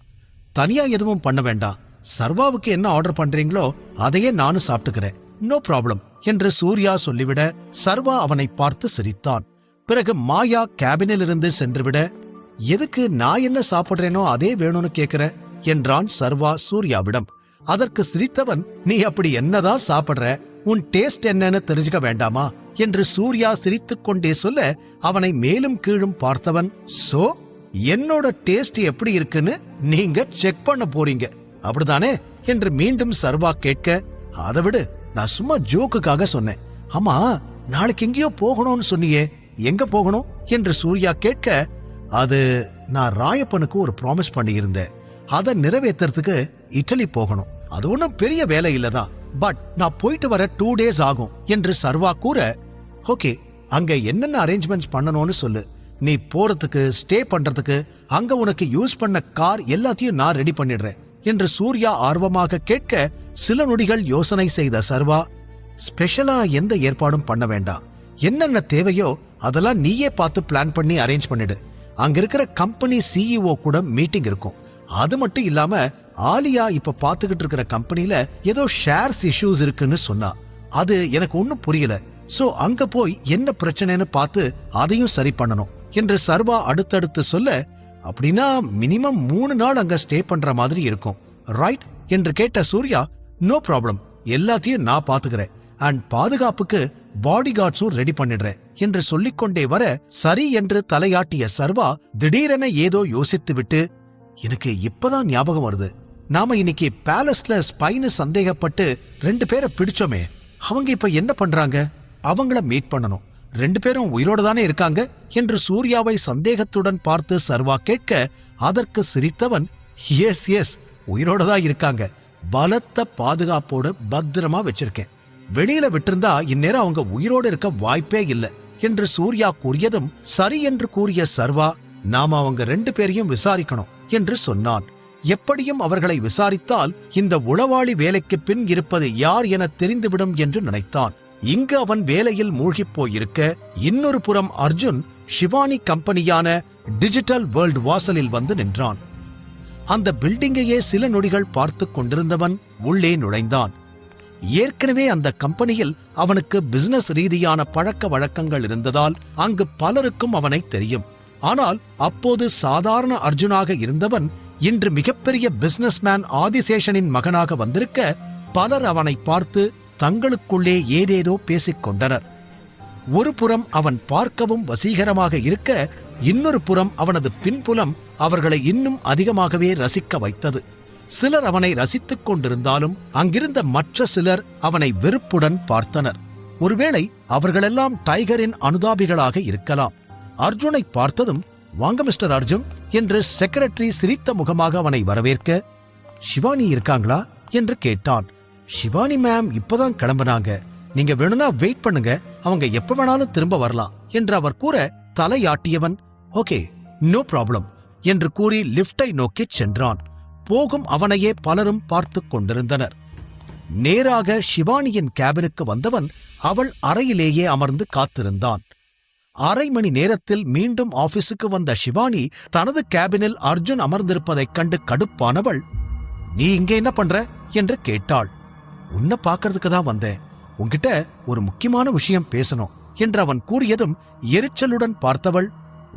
தனியா எதுவும் பண்ண வேண்டாம், சர்வாவுக்கு என்ன ஆர்டர் பண்றீங்களோ அதையே நானும் சாப்பிட்டுக்கிறேன், நோ ப்ராப்ளம் என்று சூர்யா சொல்லிவிட சர்வா அவனை பார்த்து சிரித்தான். பிறகு மாயா கேபினில் இருந்து சென்றுவிட, எதுக்கு நான் என்ன சாப்பிடுறேனோ அதே வேணும்னு கேக்குற என்றான் சர்வா சூர்யாவிடம். அதற்கு சிரித்தவன், நீ அப்படி என்னதான் சாப்பிடுற, உன் டேஸ்ட் என்னன்னு தெரிஞ்சுக்க வேண்டாமா என்று சூர்யா சிரித்துக் கொண்டே சொல்ல, அவனை மேலும் கீழும் பார்த்தவன், சோ என்னோட டேஸ்ட் எப்படி இருக்குன்னு நீங்க செக் பண்ண போறீங்க அப்படிதானே என்று மீண்டும் சர்வா கேட்க, அதை விடு, நான் சும்மா ஜோக்குக்காக சொன்னேன். ஆமா, நாளைக்கு எங்கேயோ போகணும்னு சொன்னியே, எங்க போகணும் என்று சூர்யா கேட்க, அது நான் ராயப்பனுக்கு ஒரு ப்ராமிஸ் பண்ணி இருந்தேன், அதை நிறைவேற்றுறதுக்கு இட்டலி போகணும். அது ஒன்றும் பெரிய வேலை இல்லதான், பட் நான் போயிட்டு வர 2 days ஆகும் என்று சர்வா கூற, ஓகே, அங்க என்னென்ன அரேஞ்ச்மெண்ட்ஸ் பண்ணணும்னு சொல்லு, நீ போறதுக்கு ஸ்டே பண்றதுக்கு அங்க உனக்கு யூஸ் பண்ண கார் எல்லாத்தையும் நான் ரெடி பண்ணிடுறேன் என்று சூர்யா ஆர்வமாக கேட்க, சில நொடிகள் யோசனை செய்த சர்வா, ஸ்பெஷலா எந்த ஏற்பாடும் பண்ண வேண்டாம், என்னென்ன தேவையோ அதெல்லாம் நீயே பார்த்து பிளான் பண்ணி அரேஞ்ச் பண்ணிடு. அங்க இருக்கிற கம்பெனி சிஇஓ கூட மீட்டிங் இருக்கும். அது மட்டும் இல்லாம ஆலியா இப்ப பாத்துக்கிட்டு இருக்கிற கம்பெனில ஏதோ ஷேர்ஸ் இஷ்யூஸ் இருக்குன்னு சொன்னா, அது எனக்கு ஒன்னும் புரியல, சோ அங்க போய் என்ன பிரச்சனைன்னு பார்த்து அதையும் சரி பண்ணணும் என்று சர்வா அடுத்தடுத்து சொல்ல, அப்படின்னா மினிமம் 3 நாள் அங்க ஸ்டே பண்ற மாதிரி இருக்கும், ரைட் என்று கேட்ட சூர்யா, நோ ப்ராப்ளம், எல்லாத்தையும் நான் பாத்துக்கிறேன், அண்ட் பாதுகாப்புக்கு பாடி கார்ட்ஸும் ரெடி பண்ணிடுறேன் என்று சொல்லிக்கொண்டே வர, சரி என்று தலையாட்டிய சர்வா திடீரென ஏதோ யோசித்து விட்டு, எனக்கு இப்பதான் ஞாபகம் வருது, நாம இன்னைக்கு பேலஸ்ல ஸ்பைன்னு சந்தேகப்பட்டு 2 பேரை பிடிச்சோமே, அவங்க இப்ப என்ன பண்றாங்க? அவங்கள மீட் பண்ணணும். 2 பேரும் உயிரோட தானே இருக்காங்க என்று சூர்யாவை சந்தேகத்துடன் பார்த்து சர்வா கேட்க, அதற்கு சிரித்தவன், எஸ் எஸ், உயிரோட தான் இருக்காங்க, பலத்த பாதுகாப்போடு பத்திரமா வச்சிருக்கேன், வெளியில விட்டிருந்தா இந்நேரம் அவங்க உயிரோடு இருக்க வாய்ப்பே இல்லை என்று சூர்யா கூறியதும், சரி என்று கூறிய சர்வா, நாம அவங்க 2 பேரையும் விசாரிக்கணும் என்று சொன்னான். எப்படியும் அவர்களை விசாரித்தால் இந்த உளவாளி வேலைக்கு பின் இருப்பது யார் என தெரிந்துவிடும் என்று நினைத்தான். இங்கு அவன் வேலையில் மூழ்கிப் போயிருக்க, இன்னொரு புறம் அர்ஜுன் ஷிவானி கம்பெனியான டிஜிட்டல் வேர்ல்ட் வாசலில் வந்து நின்றான். அந்த பில்டிங்கையே சில நொடிகள் பார்த்து கொண்டிருந்தவன் உள்ளே நுழைந்தான். ஏற்கனவே அந்த கம்பெனியில் அவனுக்கு பிசினஸ் ரீதியான பழக்க வழக்கங்கள் இருந்ததால் அங்கு பலருக்கும் அவனை தெரியும். ஆனால் அப்போது சாதாரண அர்ஜுனாக இருந்தவன் இன்று மிகப்பெரிய பிசினஸ்மேன் ஆதிசேஷனின் மகனாக வந்திருக்க, பலர் அவனை பார்த்து தங்களுக்குள்ளே ஏதேதோ பேசிக் கொண்டனர். ஒரு புறம் அவன் பார்க்கவும் வசீகரமாக இருக்க, இன்னொரு புறம் அவனது பின்புலம் அவர்களை இன்னும் அதிகமாகவே ரசிக்க வைத்தது. சிலர் அவனை ரசித்துக் கொண்டிருந்தாலும் அங்கிருந்த மற்ற சிலர் அவனை வெறுப்புடன் பார்த்தனர். ஒருவேளை அவர்களெல்லாம் டைகரின் அனுதாபிகளாக இருக்கலாம். அர்ஜுனை பார்த்ததும், "வாங்க மிஸ்டர் அர்ஜுன்" என்று செக்ரட்டரி சிரித்த முகமாக அவனை வரவேற்க, "சிவானி இருக்காங்களா?" என்று கேட்டான். "சிவானி மேம் இப்பதான் கிளம்புனாங்க. நீங்க வேணும்னா வெயிட் பண்ணுங்க, அவங்க எப்ப வேணாலும் திரும்ப வரலாம்" என்று அவர் கூற, தலையாட்டியவன், "ஓகே, நோ ப்ராப்ளம்" என்று கூறி லிப்டை நோக்கிச் சென்றான். போகும் அவனையே பலரும் பார்த்துக் கொண்டிருந்தனர். நேராக ஷிவானியின் கேபினுக்கு வந்தவன் அவள் அறையிலேயே அமர்ந்து காத்திருந்தான். அரை மணி நேரத்தில் மீண்டும் ஆபீஸுக்கு வந்த ஷிவானி தனது கேபினில் அர்ஜுன் அமர்ந்திருப்பதைக் கண்டு கடுப்பானவள், "நீ இங்கே என்ன பண்ற?" என்று கேட்டாள். "உன்னை பார்க்கறதுக்கு தான் வந்தேன். உன்கிட்ட ஒரு முக்கியமான விஷயம் பேசணும்" என்று அவன் கூறியதும் எரிச்சலுடன் பார்த்தவள்,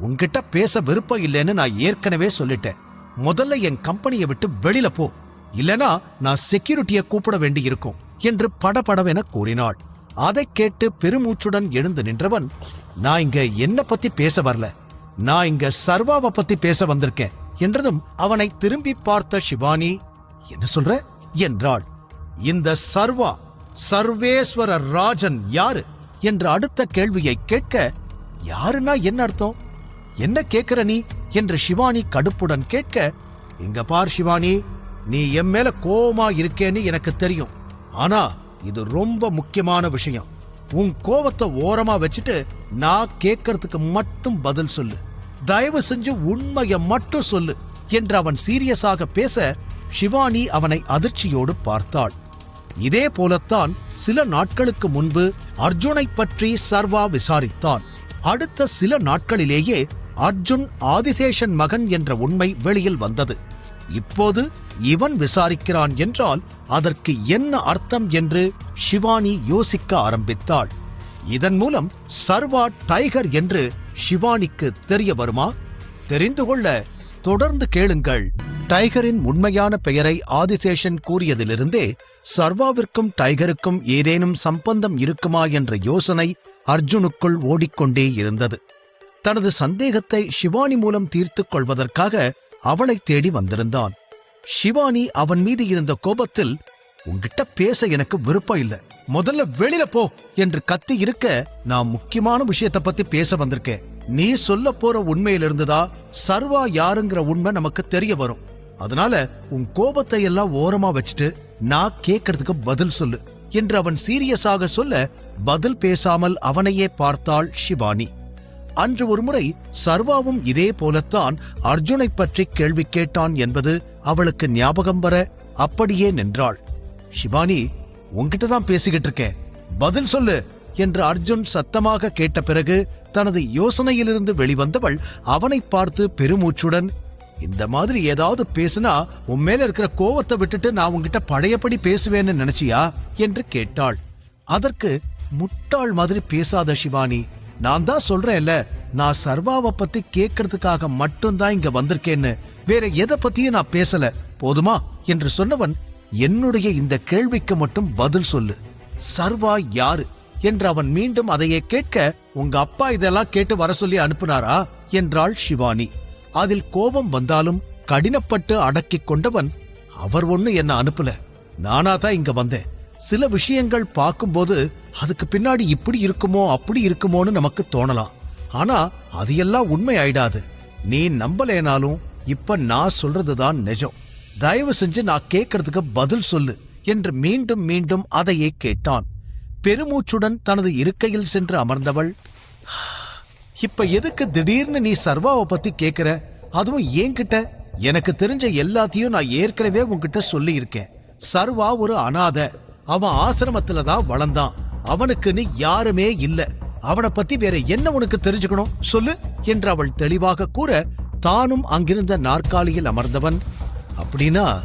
"உன்கிட்ட பேச விருப்பம் இல்லைன்னு நான் ஏற்கனவே சொல்லிட்டேன். முதல்ல என் கம்பெனியை விட்டு வெளியில போ, இல்லனா நான் செக்யூரிட்டியை கூப்பிட வேண்டியிருக்கும்" என்று படபடவென கூறினாள். அதைக் கேட்டு பெருமூச்சுடன் எழுந்து நின்றவன், "நான் இங்க என்ன பத்தி பேச வரல, நான் இங்க சர்வாவை பத்தி பேச வந்திருக்கேன்" என்றதும் அவனை திரும்பி பார்த்த ஷிவானி, "என்ன சொல்ற?" என்றாள். "இந்த சர்வா, சர்வேஸ்வர ராஜன் யாரு என்ற அடுத்த கேள்வியை கேட்க, யாருன்னா என்ன அர்த்தம், என்ன கேட்கிற நீ என்று ஷிவானி கடுப்புடன் கேட்க, "இங்க பார் ஷிவானி, நீ என் மேல கோவமா இருக்கேன்னு எனக்கு தெரியும். ஆனா இது ரொம்ப முக்கியமான விஷயம். உன் கோவத்தை ஓரமா வச்சுட்டு நான் கேட்கறதுக்கு மட்டும் பதில் சொல்லு. தயவு செஞ்சு உண்மையை மட்டும் சொல்லு" என்று அவன் சீரியஸாக பேச, ஷிவானி அவனை அதிர்ச்சியோடு பார்த்தாள். இதே போலத்தான் சில நாட்களுக்கு முன்பு அர்ஜுனை பற்றி சர்வா விசாரித்தான். அடுத்த சில நாட்களிலேயே அர்ஜுன் ஆதிசேஷன் மகன் என்ற உண்மை வெளியில் வந்தது. இப்போது இவன் விசாரிக்கிறான் என்றால் அதற்கு என்ன அர்த்தம் என்று ஷிவானி யோசிக்க ஆரம்பித்தாள். இதன் மூலம் சர்வா டைகர் என்று ஷிவானிக்கு தெரிய வருமா? தெரிந்து கொள்ள தொடர்ந்து கேளுங்கள். டைகரின் உண்மையான பெயரை ஆதிசேஷன் கூறியதிலிருந்தே சர்வாவிற்கும் டைகருக்கும் ஏதேனும் சம்பந்தம் இருக்குமா என்ற யோசனை அர்ஜுனுக்குள் ஓடிக்கொண்டே இருந்தது. தனது சந்தேகத்தை ஷிவானி மூலம் தீர்த்துக் கொள்வதற்காக அவளை தேடி வந்திருந்தான். ஷிவானி அவன் மீது இருந்த கோபத்தில், "உன்கிட்ட பேச எனக்கு விருப்பம் இல்ல, முதல்ல வெளியில போ" என்று கத்தி இருக்க, "நான் முக்கியமான விஷயத்தை பத்தி பேச வந்திருக்கேன். நீ சொல்ல போற உண்மையிலிருந்துதான் சர்வா யாருங்கிற உண்மை நமக்கு தெரிய வரும். அதனால உன் கோபத்தை எல்லாம் ஓரமா வச்சுட்டு நான் கேட்கறதுக்கு பதில் சொல்லு" என்று அவன் சீரியஸாக சொல்ல, பதில் பேசாமல் அவனையே பார்த்தாள் ஷிவானி. அன்று ஒருமுறை சர்வாவும் இதே போலத்தான் அர்ஜுனை பற்றி கேள்வி கேட்டான் என்பது அவளுக்கு ஞாபகம் வர அப்படியே நின்றாள். "ஷிவானி, உன்கிட்ட தான் பேசிக்கிட்டு இருக்கேன், பதில் சொல்லு" என்று அர்ஜுன் சத்தமாக கேட்ட பிறகு தனது யோசனையிலிருந்து வெளிவந்தவள் அவனை பார்த்து பெருமூச்சுடன், "இந்த மாதிரி ஏதாவது பேசுனா உன் மேல இருக்கிற கோவத்தை விட்டுட்டு நான் உன்கிட்ட பழையபடி பேசுவேன்னு நினைச்சியா என்று கேட்டாள். அதற்கு, "முட்டாள் மாதிரி பேசாத ஷிவானி, நான் தான் சொல்றேன்ல, நான் சர்வாவை பத்தி கேட்கறதுக்காக மட்டும்தான் இங்க வந்திருக்கேன்னு, வேற எதை பத்தியும் நான் பேசல, போதுமா" என்று சொன்னவன், "என்னுடைய இந்த கேள்விக்கு மட்டும் பதில் சொல்லு. சர்வா யாரு?" என்று அவன் மீண்டும் அதையே கேட்க, "உங்க அப்பா இதெல்லாம் கேட்டு வர சொல்லி அனுப்புனாரா?" என்றாள் ஷிவானி. அதில் கோபம் வந்தாலும் கடினப்பட்டு அடக்கிக் கொண்டவன், "அவர் ஒண்ணு என்ன அனுப்பல, நானா தான் இங்க வந்தேன். சில விஷயங்கள் பார்க்கும்போது அதுக்கு பின்னாடி இப்படி இருக்குமோ அப்படி இருக்குமோன்னு நமக்கு தோணலாம். ஆனா அது எல்லாம் உண்மை ஆயிடாது. நீ நம்பலேனாலும் இப்ப நான் சொல்றதுதான் நிஜம். தயவு செஞ்சு நான் கேட்கறதுக்கு பதில் சொல்லு" என்று மீண்டும் மீண்டும் அதையே கேட்டான். பெருமூச்சுடன் தனது இருக்கையில் சென்று அமர்ந்தவள், "இப்ப எதுக்கு திடீர்னு நீ சர்வாவை பத்தி கேட்கிற, அதுவும் என்கிட்ட? எனக்கு தெரிஞ்ச எல்லாத்தையும் நான் ஏற்கனவே உன்கிட்ட சொல்லி இருக்கேன். சர்வா ஒரு அனாதை, அவன் ஆசிரமத்துல தான் வளர்ந்தான், அவனுக்குன்னு யாருமே இல்ல. அவனை பத்தி வேற என்ன உனக்கு தெரிஞ்சுக்கணும் சொல்லு" என்று அவள் தெளிவாக கூற, தானும் அங்கிருந்த நாற்காலியில் அமர்ந்தவன், "அப்படின்னா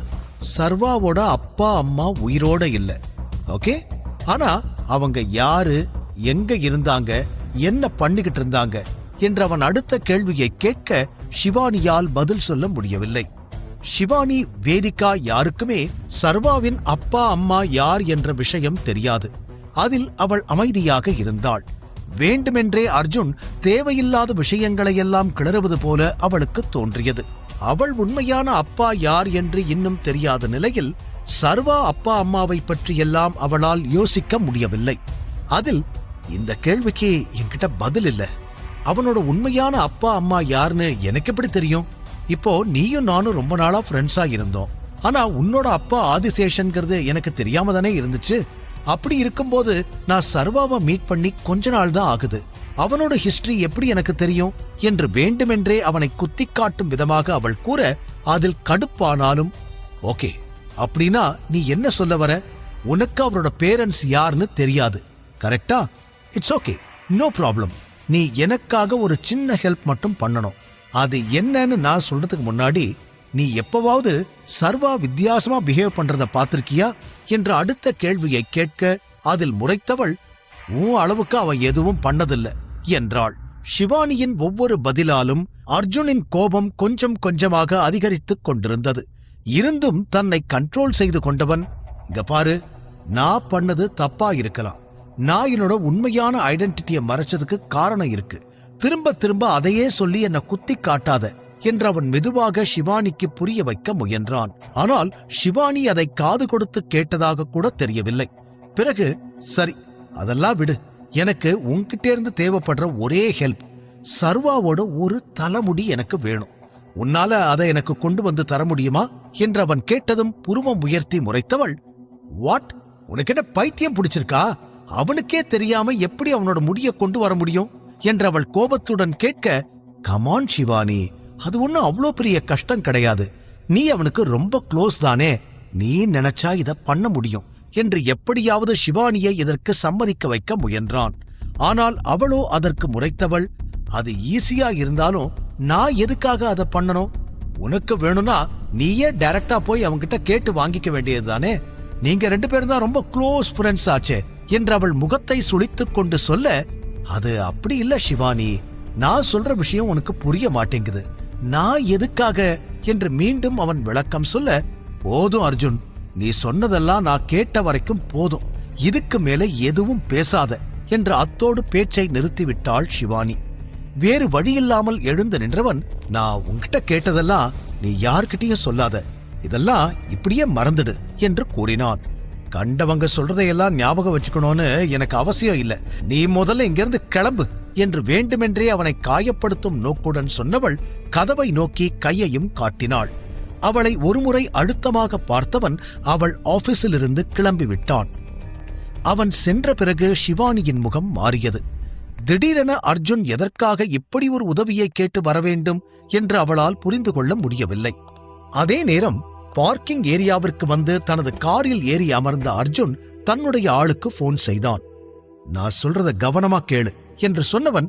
சர்வாவோட அப்பா அம்மா உயிரோட இல்ல, ஓகே? ஆனா அவங்க யாரு, எங்க இருந்தாங்க, என்ன பண்ணிக்கிட்டு இருந்தாங்க என்று அவன் அடுத்த கேள்வியை கேட்க ஷிவானியால் பதில் சொல்ல முடியவில்லை. ஷிவானி, வேதிகா யாருக்குமே சர்வாவின் அப்பா அம்மா யார் என்ற விஷயம் தெரியாது. அதில் அவள் அமைதியாக இருந்தாள். வேண்டுமென்றே அர்ஜுன் தேவையில்லாத விஷயங்களையெல்லாம் கிளறுவது போல அவளுக்கு தோன்றியது. அவள் உண்மையான அப்பா யார் என்று இன்னும் தெரியாத நிலையில் சர்வா அப்பா அம்மாவை பற்றியெல்லாம் அவளால் யோசிக்க முடியவில்லை. அதில் இந்த கேள்விக்கு என்கிட்ட பதில் இல்ல. அவனோட உண்மையான அப்பா அம்மா யாருன்னு எனக்கு எப்படி தெரியும்? இப்போ நீயும் நானும் ரொம்ப நாளா ஃப்ரெண்ட்ஸா இருந்தோம். ஆனா உன்னோட அப்பா ஆதிசேஷன்கிறது எனக்கு தெரியாம தானே இருந்துச்சு. அப்படி இருக்கும்போது நான் சர்வாவை மீட் பண்ணி கொஞ்ச நாள் தான் ஆகுது. அவனோட ஹிஸ்டரி எப்படி எனக்கு தெரியும் என்று வேண்டுமென்றே அவனை குத்தி காட்டும் விதமாக அவள் கூற அதில் கடுப்பானாலும், ஓகே அப்படின்னா நீ என்ன சொல்ல வர? உனக்கு அவரோட பேரண்ட்ஸ் யாருன்னு தெரியாது, கரெக்டா? It's okay, no problem. நீ எனக்காக ஒரு சின்ன ஹெல்ப் மட்டும் பண்ணணும். அது என்னன்னு நான் சொல்றதுக்கு முன்னாடி நீ எப்பவாவது சர்வா வித்தியாசமா பிஹேவ் பண்றத பாத்திருக்கியா என்ற அடுத்த கேள்வியை கேட்க அதில் முறைத்தவள், உன் அளவுக்கு அவன் எதுவும் பண்ணதில்லை என்றாள். ஷிவானியின் ஒவ்வொரு பதிலாலும் அர்ஜுனின் கோபம் கொஞ்சம் கொஞ்சமாக அதிகரித்துக் கொண்டிருந்தது. இருந்தும் தன்னை கண்ட்ரோல் செய்து கொண்டவன், இங்க பாரு, நான் பண்ணது தப்பா இருக்கலாம். நான் என்னோட உண்மையான ஐடென்டிட்டியை மறைச்சதுக்கு காரணம் இருக்கு. திரும்ப திரும்ப அதையே சொல்லி என்னை குத்தி காட்டாத என்று அவன் மெதுவாக ஷிவானிக்கு புரிய வைக்க முயன்றான். ஆனால் ஷிவானி அதை காது கொடுத்து கேட்டதாக கூட தெரியவில்லை. பிறகு, சரி அதெல்லாம் விடு, எனக்கு உன்கிட்ட இருந்து தேவைப்படுற ஒரே ஹெல்ப், சர்வாவோட ஒரு தலைமுடி எனக்கு வேணும். உன்னால அதை எனக்கு கொண்டு வந்து தர முடியுமா என்று அவன் கேட்டதும் புருவம் உயர்த்தி முறைத்தவள், வாட், உனக்கு என்ன பைத்தியம் பிடிச்சிருக்கா? அவனுக்கே தெரியாம எப்படி அவனோட முடிய கொண்டு வர முடியும் என்று அவள் கோபத்துடன் கேட்க, கமான் ஷிவானி, அது ஒன்னும் அவ்வளோ பெரிய கஷ்டம் கிடையாது. நீ அவனுக்கு ரொம்ப க்ளோஸ் தானே, நீ நினைச்சா இத பண்ண முடியும் என்று எப்படியாவது ஷிவானியை இதற்கு சம்மதிக்க வைக்க முயன்றான். ஆனால் அவளோ அதற்கு முறைத்தவள், அது ஈஸியா இருந்தாலும் நான் எதுக்காக அதை பண்ணணும்? உனக்கு வேணும்னா நீயே டைரக்டா போய் அவன்கிட்ட கேட்டு வாங்கிக்க வேண்டியதுதானே. நீங்க 2 பேரும் தான் ரொம்ப க்ளோஸ் ஃப்ரெண்ட்ஸ் ஆச்சே என்று அவள் முகத்தை சுளித்துக் கொண்டு சொல்ல, அது அப்படி இல்ல ஷிவானி, நான் சொல்ற விஷயம் உனக்கு புரிய மாட்டேங்குது. நான் எதுக்காக என்று மீண்டும் அவன் விளக்கம் சொல்ல, போதும் அர்ஜுன், நீ சொன்னதெல்லாம் நான் கேட்ட வரைக்கும் போதும், இதுக்கு மேல எதுவும் பேசாத என்று அத்தோடு பேச்சை நிறுத்திவிட்டாள் ஷிவானி. வேறு வழியில்லாமல் எழுந்து நின்றவன், நான் உன்கிட்ட கேட்டதெல்லாம் நீ யார்கிட்டயும் சொல்லாத, இதெல்லாம் இப்படியே மறந்துடு என்று கூறினான். கண்டவங்க சொல்றதையெல்லாம் ஞாபகம் வச்சுக்கணும்னு எனக்கு அவசியம் இல்ல, நீ முதல்ல இங்கிருந்து கிளம்பு என்று வேண்டுமென்றே அவனை காயப்படுத்தும் நோக்குடன் சொன்னவள் கதவை நோக்கி கையையும் காட்டினாள். அவளை ஒருமுறை அழுத்தமாக பார்த்தவன் அவள் ஆபீஸிலிருந்து கிளம்பிவிட்டான். அவன் சென்ற பிறகு ஷிவானியின் முகம் மாறியது. திடீரென அர்ஜுன் எதற்காக இப்படி ஒரு உதவியை கேட்டு வரவேண்டும் என்று அவளால் புரிந்து கொள்ள முடியவில்லை. அதே நேரம் பார்க்கிங் ஏரியாவிற்கு வந்து தனது காரில் ஏறி அமர்ந்த அர்ஜுன் தன்னுடைய ஆளுக்கு போன் செய்தான். நான் சொல்றத கவனமா கேளு என்று சொன்னவன்,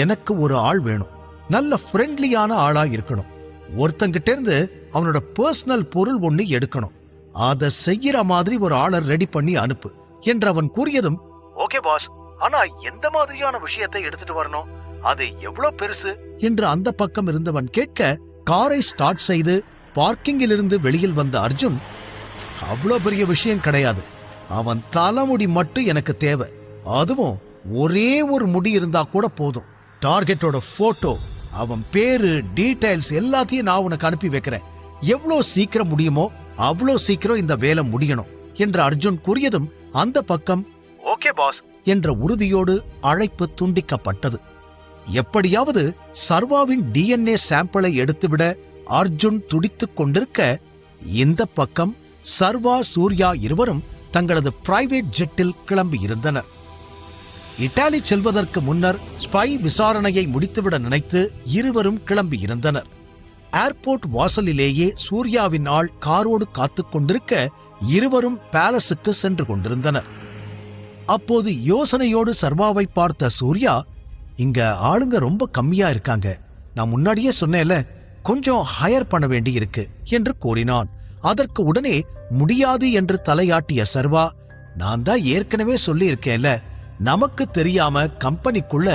எனக்கு ஒரு ஆள் வேணும், நல்ல ஃப்ரெண்ட்லியான ஆளா இருக்கணும், ஒருத்தங்கிட்ட இருந்து அவனோட பர்சனல் பொருள் ஒண்ணு எடுக்கணும், அதை செய்யற மாதிரி ஒரு ஆளை ரெடி பண்ணி அனுப்பு என்று அவன் கூறியதும், ஓகே பாஸ், ஆனா எந்த மாதிரியான விஷயத்தை எடுத்துட்டு வரணும், அது எவ்வளவு பெருசு என்று அந்த பக்கம் இருந்தவன் கேட்க, காரை ஸ்டார்ட் செய்து பார்க்கிங்கிலிருந்து வெளியில் வந்த அர்ஜுன், அவ்வளோ பெரிய விஷயம் கிடையாது, அவன் தலைமுடி மட்டும் எனக்கு தேவை, அதுவும் ஒரே ஒரு முடி இருந்தா கூட போதும், டார்கெட்டோட போட்டோ, அவன் பேரு, டீடைல்ஸ் எல்லாத்தையும் நான் உனக்கு அனுப்பி வைக்கிறேன், எவ்வளோ சீக்கிரம் முடியுமோ அவ்வளோ சீக்கிரம் இந்த வேலை முடியணும் என்று அர்ஜுன் கூறியதும் அந்த பக்கம் ஓகே பாஸ் என்ற உறுதியோடு அழைப்பு துண்டிக்கப்பட்டது. எப்படியாவது சர்வாவின் DNA சாம்பிளை எடுத்துவிட அர்ஜுன் துடித்துக் கொண்டிருக்க, இந்த பக்கம் சர்வா, சூர்யா இருவரும் தங்களது பிரைவேட் ஜெட்டில் கிளம்பியிருந்தனர். இட்டாலி செல்வதற்கு முன்னர் ஸ்பை விசாரணையை முடித்துவிட நினைத்து இருவரும் கிளம்பியிருந்தனர். ஏர்போர்ட் வாசலிலேயே சூர்யாவின் ஆள் காரோடு காத்துக் கொண்டிருக்க இருவரும் பேலஸுக்கு சென்று கொண்டிருந்தனர். அப்போது யோசனையோடு சர்வாவை பார்த்த சூர்யா, இங்க ஆளுங்க ரொம்ப கம்மியா இருக்காங்க, நான் முன்னாடியே சொன்னேன்ல, கொஞ்சம் ஹையர் பண்ண வேண்டி இருக்கு என்று கூறினான். அதற்கு உடனே முடியாது என்று தலையாட்டிய சர்வா, நான் தான் ஏற்கனவே சொல்லி இருக்கேன்ல, நமக்கு தெரியாம கம்பெனிக்குள்ள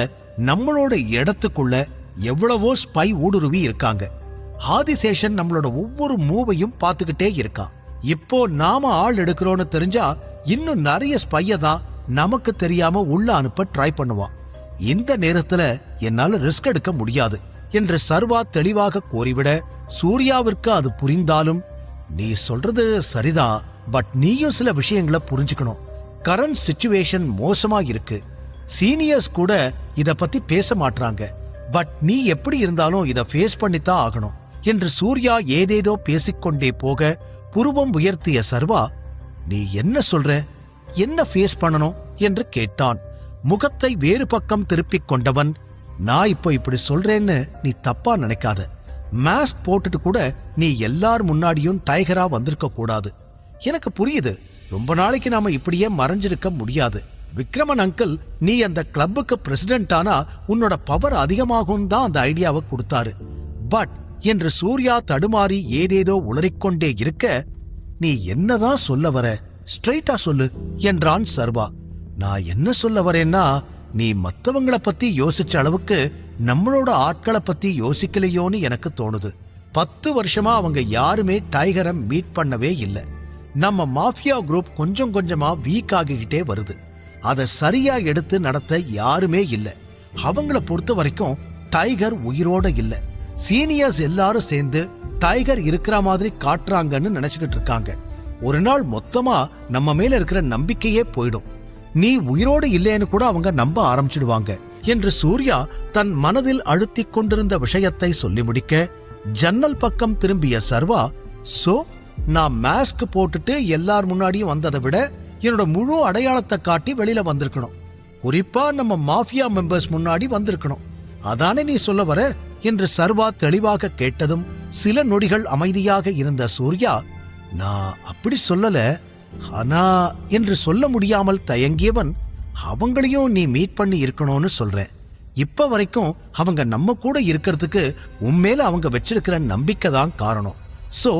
நம்மளோட இடத்துக்குள்ள எவ்வளவோ ஸ்பை ஊடுருவி இருக்காங்க, ஆதிசேஷன் நம்மளோட ஒவ்வொரு மூவையும் பார்த்துக்கிட்டே இருக்கான், இப்போ நாம ஆள் எடுக்கிறோன்னு தெரிஞ்சா இன்னும் நிறைய ஸ்பைய தான் நமக்கு தெரியாம உள்ள அனுப்ப ட்ரை பண்ணுவான், இந்த நேரத்துல என்னால ரிஸ்க் எடுக்க முடியாது என்று சர்வா தெளிவாக கூறிவிட சூர்யாவிற்கு அது புரிந்தாலும், நீ சொல்றது சரிதான், பட் நீயும் சில விஷயங்களை புரிஞ்சுக்கணும். கரண்ட் சிச்சுவேஷன் மோசமா இருக்கு. சீனியர்ஸ் கூட இத பத்தி பேச மாட்டாங்க. பட் நீ எப்படி இருந்தாலும் இத ஃபேஸ் பண்ணித்தான் ஆகணும் என்று சூர்யா ஏதேதோ பேசிக்கொண்டே போக புருவம் உயர்த்திய சர்வா, நீ என்ன சொல்ற, என்ன ஃபேஸ் பண்ணணும் என்று கேட்டான். முகத்தை வேறு பக்கம் திருப்பிக் கொண்டவன், நான் இப்போ இப்படி சொல்றேன்னு நீ தப்பா நினைக்காத. மாஸ்க் போட்டுட்டு கூட நீ எல்லார் முன்னாடியும் டைகரா வந்திருக்க கூடாது. எனக்கு புரியுது, ரொம்ப நாளைக்கு நாம இப்படியே மறைஞ்சிருக்க முடியாது. விக்ரமன் அங்கிள், நீ அந்த கிளப்புக்கு பிரசிடென்ட் ஆனா உன்னோட பவர் அதிகமாகும் தான் அந்த ஐடியாவை கொடுத்தாரு. பட் என்று சூர்யா தடுமாறி ஏதேதோ உளறிக்கொண்டே இருக்க, நீ என்னதான் சொல்ல வர, ஸ்ட்ரெயிட்டா சொல்லு என்றான் சர்வா. நான் என்ன சொல்ல வரேன்னா, நீ மத்தவங்கள பத்தி யோசிச்ச அளவுக்கு நம்மளோட ஆட்களை பத்தி யோசிக்கலையோன்னு எனக்கு தோணுது. 10 வருஷமா அவங்க யாருமே டைகரை மீட் பண்ணவே இல்லை. நம்ம மாஃபியா குரூப் கொஞ்சம் கொஞ்சமா வீக் ஆகிக்கிட்டே வருது. அதை சரியா எடுத்து நடத்த யாருமே இல்லை. அவங்கள பொறுத்த வரைக்கும் டைகர் உயிரோட இல்லை. சீனியர்ஸ் எல்லாரும் சேர்ந்து டைகர் இருக்கிற மாதிரி காட்டுறாங்கன்னு நினைச்சுக்கிட்டு இருக்காங்க. ஒரு நாள் மொத்தமா நம்ம மேல இருக்கிற நம்பிக்கையே போயிடும். நீ உயிரோடு இல்லைன்னு கூட அவங்க நம்ப ஆரம்பிச்சிடுவாங்க என்று சூர்யா தன் மனதில் அழுத்திக் கொண்டிருந்த விஷயத்தை சொல்லி முடிக்க, ஜன்னல் பக்கம் திரும்பிய சர்வா, சோ நான் மாஸ்க் போட்டுட்டு எல்லார் முன்னாடியும் வந்ததை விட என்னோட முழு அடையாளத்தை காட்டி வெளியில வந்திருக்கணும். குறிப்பா நம்ம மாஃபியா மெம்பர்ஸ் முன்னாடி வந்திருக்கணும். அதானே நீ சொல்ல வர என்று சர்வா தெளிவாக கேட்டதும் சில நொடிகள் அமைதியாக இருந்த சூர்யா, நான் அப்படி சொல்லல, ஆனா என்று சொல்ல முடியாமல் தயங்கியவன், அவங்களையும் நீ மீட் பண்ணி இருக்கணும்னு சொல்றேன். இப்ப வரைக்கும் அவங்க நம்ம கூட இருக்கிறதுக்கு உண்மையில அவங்க வச்சிருக்கிற நம்பிக்கை தான் காரணம். சோ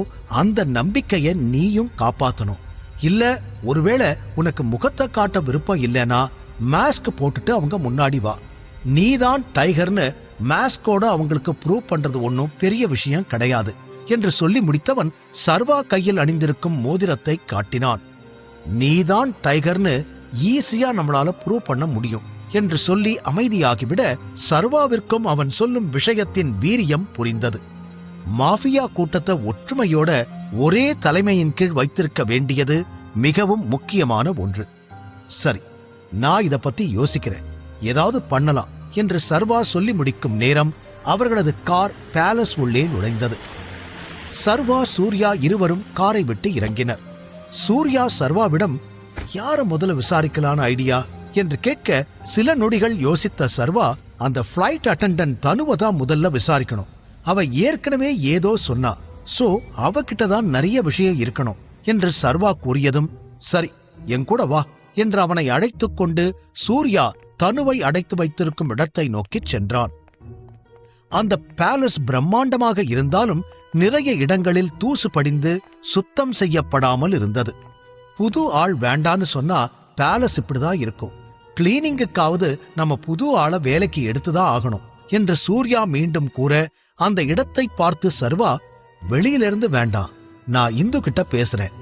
அந்த நம்பிக்கைய நீயும் காப்பாத்தணும். இல்ல ஒருவேளை உனக்கு முகத்தை காட்ட விருப்பம் இல்லைனா மாஸ்க் போட்டுட்டு அவங்க முன்னாடி வா. நீதான் டைகர்னு மாஸ்கோட அவங்களுக்கு ப்ரூவ் பண்றது ஒன்னும் பெரிய விஷயம் கிடையாது என்று சொல்லி முடித்தவன் சர்வா கையில் அணிந்திருக்கும் மோதிரத்தை காட்டினான். நீதான் டைகர்னு ஈஸியா நம்மளால ப்ரூவ் பண்ண முடியும் என்று சொல்லி அமைதியாகிவிட சர்வாவிற்கும் அவன் சொல்லும் விஷயத்தின் வீரியம் புரிந்தது. மாஃபியா கூட்டத்தை ஒற்றுமையோட ஒரே தலைமையின் கீழ் வைத்திருக்க வேண்டியது மிகவும் முக்கியமான ஒன்று. சரி, நான் இத பத்தி யோசிக்கிறேன், ஏதாவது பண்ணலாம் என்று சர்வா சொல்லி முடிக்கும் நேரம் அவர்களது கார் பேலஸ் உள்ளே நுழைந்தது. சர்வா சூர்யா இருவரும் காரை விட்டு இறங்கினர். சூர்யா சர்வாவிடம், யார முதல்ல விசாரிக்கலான ஐடியா என்று கேட்க சில நொடிகள் யோசித்த சர்வா, அந்த பிளைட் அட்டெண்டன்ட் தனுவை தான் முதல்ல விசாரிக்கணும். அவ ஏற்கனவே ஏதோ சொன்னா, சோ அவகிட்டதான் நிறைய விஷயம் இருக்கணும் என்று சர்வா கூறியதும், சரி என் கூட வா என்று அவனை அழைத்துக் கொண்டு சூர்யா தனுவை அடைத்து வைத்திருக்கும் இடத்தை நோக்கி சென்றான். அந்த பேலஸ் பிரம்மாண்டமாக இருந்தாலும் நிறைய இடங்களில் தூசு படிந்து சுத்தம் செய்யப்படாமல் இருந்தது. புது ஆள் வேண்டான்னு சொன்னா பேலஸ் இப்படிதான் இருக்கும். கிளீனிங்குக்காவது நம்ம புது ஆளை வேலைக்கு எடுத்துதான் ஆகணும் என்று சூர்யா மீண்டும் கூற, அந்த இடத்தை பார்த்து சர்வா, வெளியிலிருந்து வேண்டாம், நான் இந்து கிட்ட பேசுறேன்.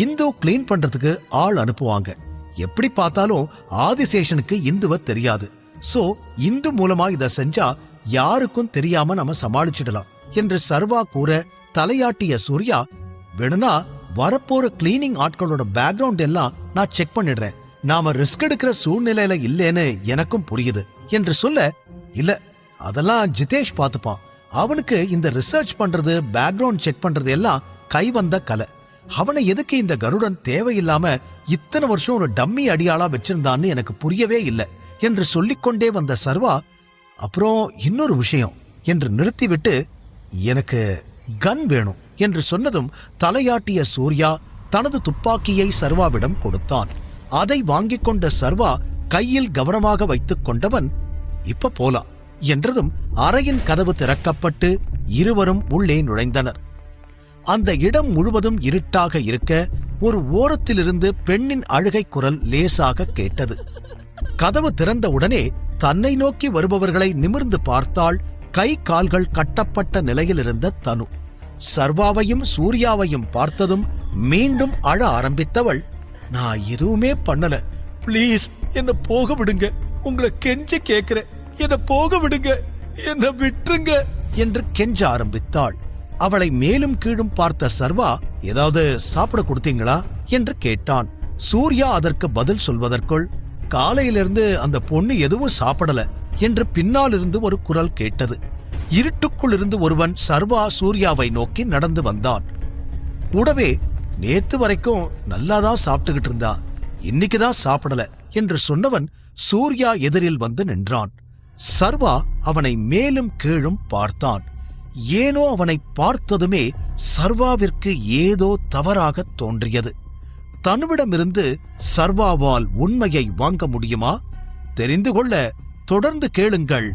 இந்து கிளீன் பண்றதுக்கு ஆள் அனுப்புவாங்க. எப்படி பார்த்தாலும் ஆதிசேஷனுக்கு இந்துவ தெரியாது. சோ இந்து மூலமா இத செஞ்சா யாருக்கும் தெரியாம நம்ம சமாளிச்சிடலாம் என்று சர்வா கூற, தலையாட்டிய சூர்யா, வேணும்னா வரப்போற கிளீனிங் ஆட்களோட பேக்ரவுண்ட் எல்லாம் நான் செக் பண்ணிடுறேன். நாம ரிஸ்க் எடுக்கிற சூழ்நிலையில இல்லேன்னு எனக்கும் புரியுது என்று சொல்ல, இல்ல அதெல்லாம் ஜிதேஷ் பார்த்துப்பான். அவனுக்கு இந்த ரிசர்ச் பண்றது பேக்ரவுண்ட் செக் பண்றது எல்லாம் கைவந்த கலை. அவனை எதுக்கு இந்த கருடன் தேவையில்லாம இத்தனை வருஷம் ஒரு டம்மி அடியாளா வச்சிருந்தான்னு எனக்கு புரியவே இல்லை என்று சொல்லிக்கொண்டே வந்த சர்வா, அப்புறம் இன்னொரு விஷயம் என்று நிறுத்திவிட்டு, எனக்கு கன் வேணும் என்று சொன்னதும் தலையாட்டிய சூர்யா தனது துப்பாக்கியை சர்வாவிடம் கொடுத்தான். அதை வாங்கிக் கொண்ட சர்வா கையில் கவனமாக வைத்துக் கொண்டவன், இப்ப போலாம் என்றதும் அறையின் கதவு திறக்கப்பட்டு இருவரும் உள்ளே நுழைந்தனர். அந்த இடம் முழுவதும் இருட்டாக இருக்க ஒரு ஓரத்திலிருந்து பெண்ணின் அழுகை குரல் லேசாக கேட்டது. கதவு திறந்தவுடனே தன்னை நோக்கி வருபவர்களை நிமிர்ந்து பார்த்தாள் கை கால்கள் கட்டப்பட்ட நிலையில் இருந்த தனு. சர்வாவையும் சூர்யாவையும் பார்த்ததும் மீண்டும் அழ ஆரம்பித்தவள், நான் எதுவுமே பண்ணல, பிளீஸ் என்ன போக விடுங்க உங்களை கெஞ்ச கேக்குறேன், என்ன போக விடுங்க, என்ன விட்டுருங்க என்று கெஞ்ச ஆரம்பித்தாள். அவளை மேலும் கீழும் பார்த்த சர்வா, ஏதாவது சாப்பிட கொடுத்தீங்களா என்று கேட்டான். சூர்யா அதற்கு பதில் சொல்வதற்குள், காலையிலிருந்து அந்த பொண்ணு எதுவும் சாப்பிடல என்று பின்னால் இருந்து ஒரு குரல் கேட்டது. இருட்டுக்குள் இருந்து ஒருவன் சர்வா சூர்யாவை நோக்கி நடந்து வந்தான். கூடவே, நேத்து வரைக்கும் நல்லாதான் சாப்பிட்டுக்கிட்டு இருந்தா, இன்னைக்குதான் சாப்பிடல என்று சொன்னவன் சூர்யா எதிரில் வந்து நின்றான். சர்வா அவனை மேலும் கீழும் பார்த்தான். ஏனோ அவனை பார்த்ததுமே சர்வாவிற்கு ஏதோ தவறாக தோன்றியது. தனுவிடமிருந்து சர்வாவால் உண்மையை வாங்க முடியுமா? தெரிந்து கொள்ள தொடர்ந்து கேளுங்கள்.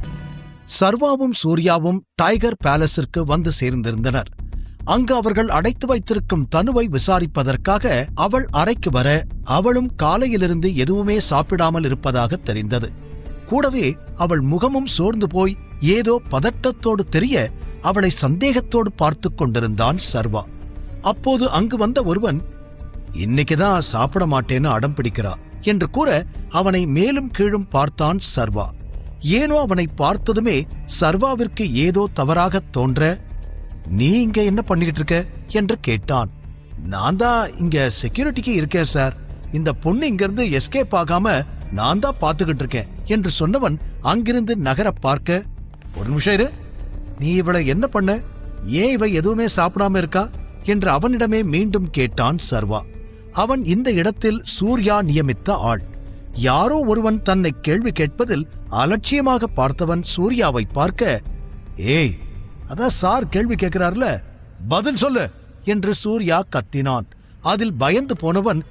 சர்வாவும் சூர்யாவும் டைகர் பேலஸிற்கு வந்து சேர்ந்திருந்தனர். அங்கு அவர்கள் அடைத்து வைத்திருக்கும் தனுவை விசாரிப்பதற்காக அவள் அறைக்கு வர, அவளும் காலையிலிருந்து எதுவுமே சாப்பிடாமல் இருப்பதாக தெரிந்தது. கூடவே அவள் முகமும் சோர்ந்து போய் ஏதோ பதட்டத்தோடு தெரிய அவளை சந்தேகத்தோடு பார்த்து கொண்டிருந்தான் சர்வா. அப்போது அங்கு வந்த ஒருவன், இன்னைக்குதான் சாப்பிட மாட்டேன்னு அடம் பிடிக்கிறா என்று கூற அவனை மேலும் கீழும் பார்த்தான் சர்வா. ஏனோ அவனை பார்த்ததுமே சர்வாவிற்கு ஏதோ தவறாக தோன்ற, நீ இங்க என்ன பண்ணிக்கிட்டு இருக்க என்று கேட்டான். நான் தான் இங்க செக்யூரிட்டிக்கு இருக்கேன் சார், இந்த பொண்ணு இங்கிருந்து எஸ்கேப் ஆகாம நான் தான் பாத்துக்கிட்டு இருக்கேன் என்று சொன்னவன் அங்கிருந்து நகர பார்க்க, ஒரு நிமிஷம் இரு, நீ இவளை என்ன பண்ண, ஏன் இவ எதுவுமே சாப்பிடாம இருக்கா என்று அவனிடமே மீண்டும் கேட்டான் சர்வா. அவன் இந்த இடத்தில் சூர்யா நியமித்த ஆள். யாரோ ஒருவன் தன்னை கேள்வி கேட்பதில் அலட்சியமாக பார்த்தவன் சூர்யாவை பார்க்க, ஏய், அதான் சார் கேள்வி கேட்கிறார்ல, பதில் சொல்லு என்று சூர்யா கத்தினான். அதில் பயந்து போனவன்,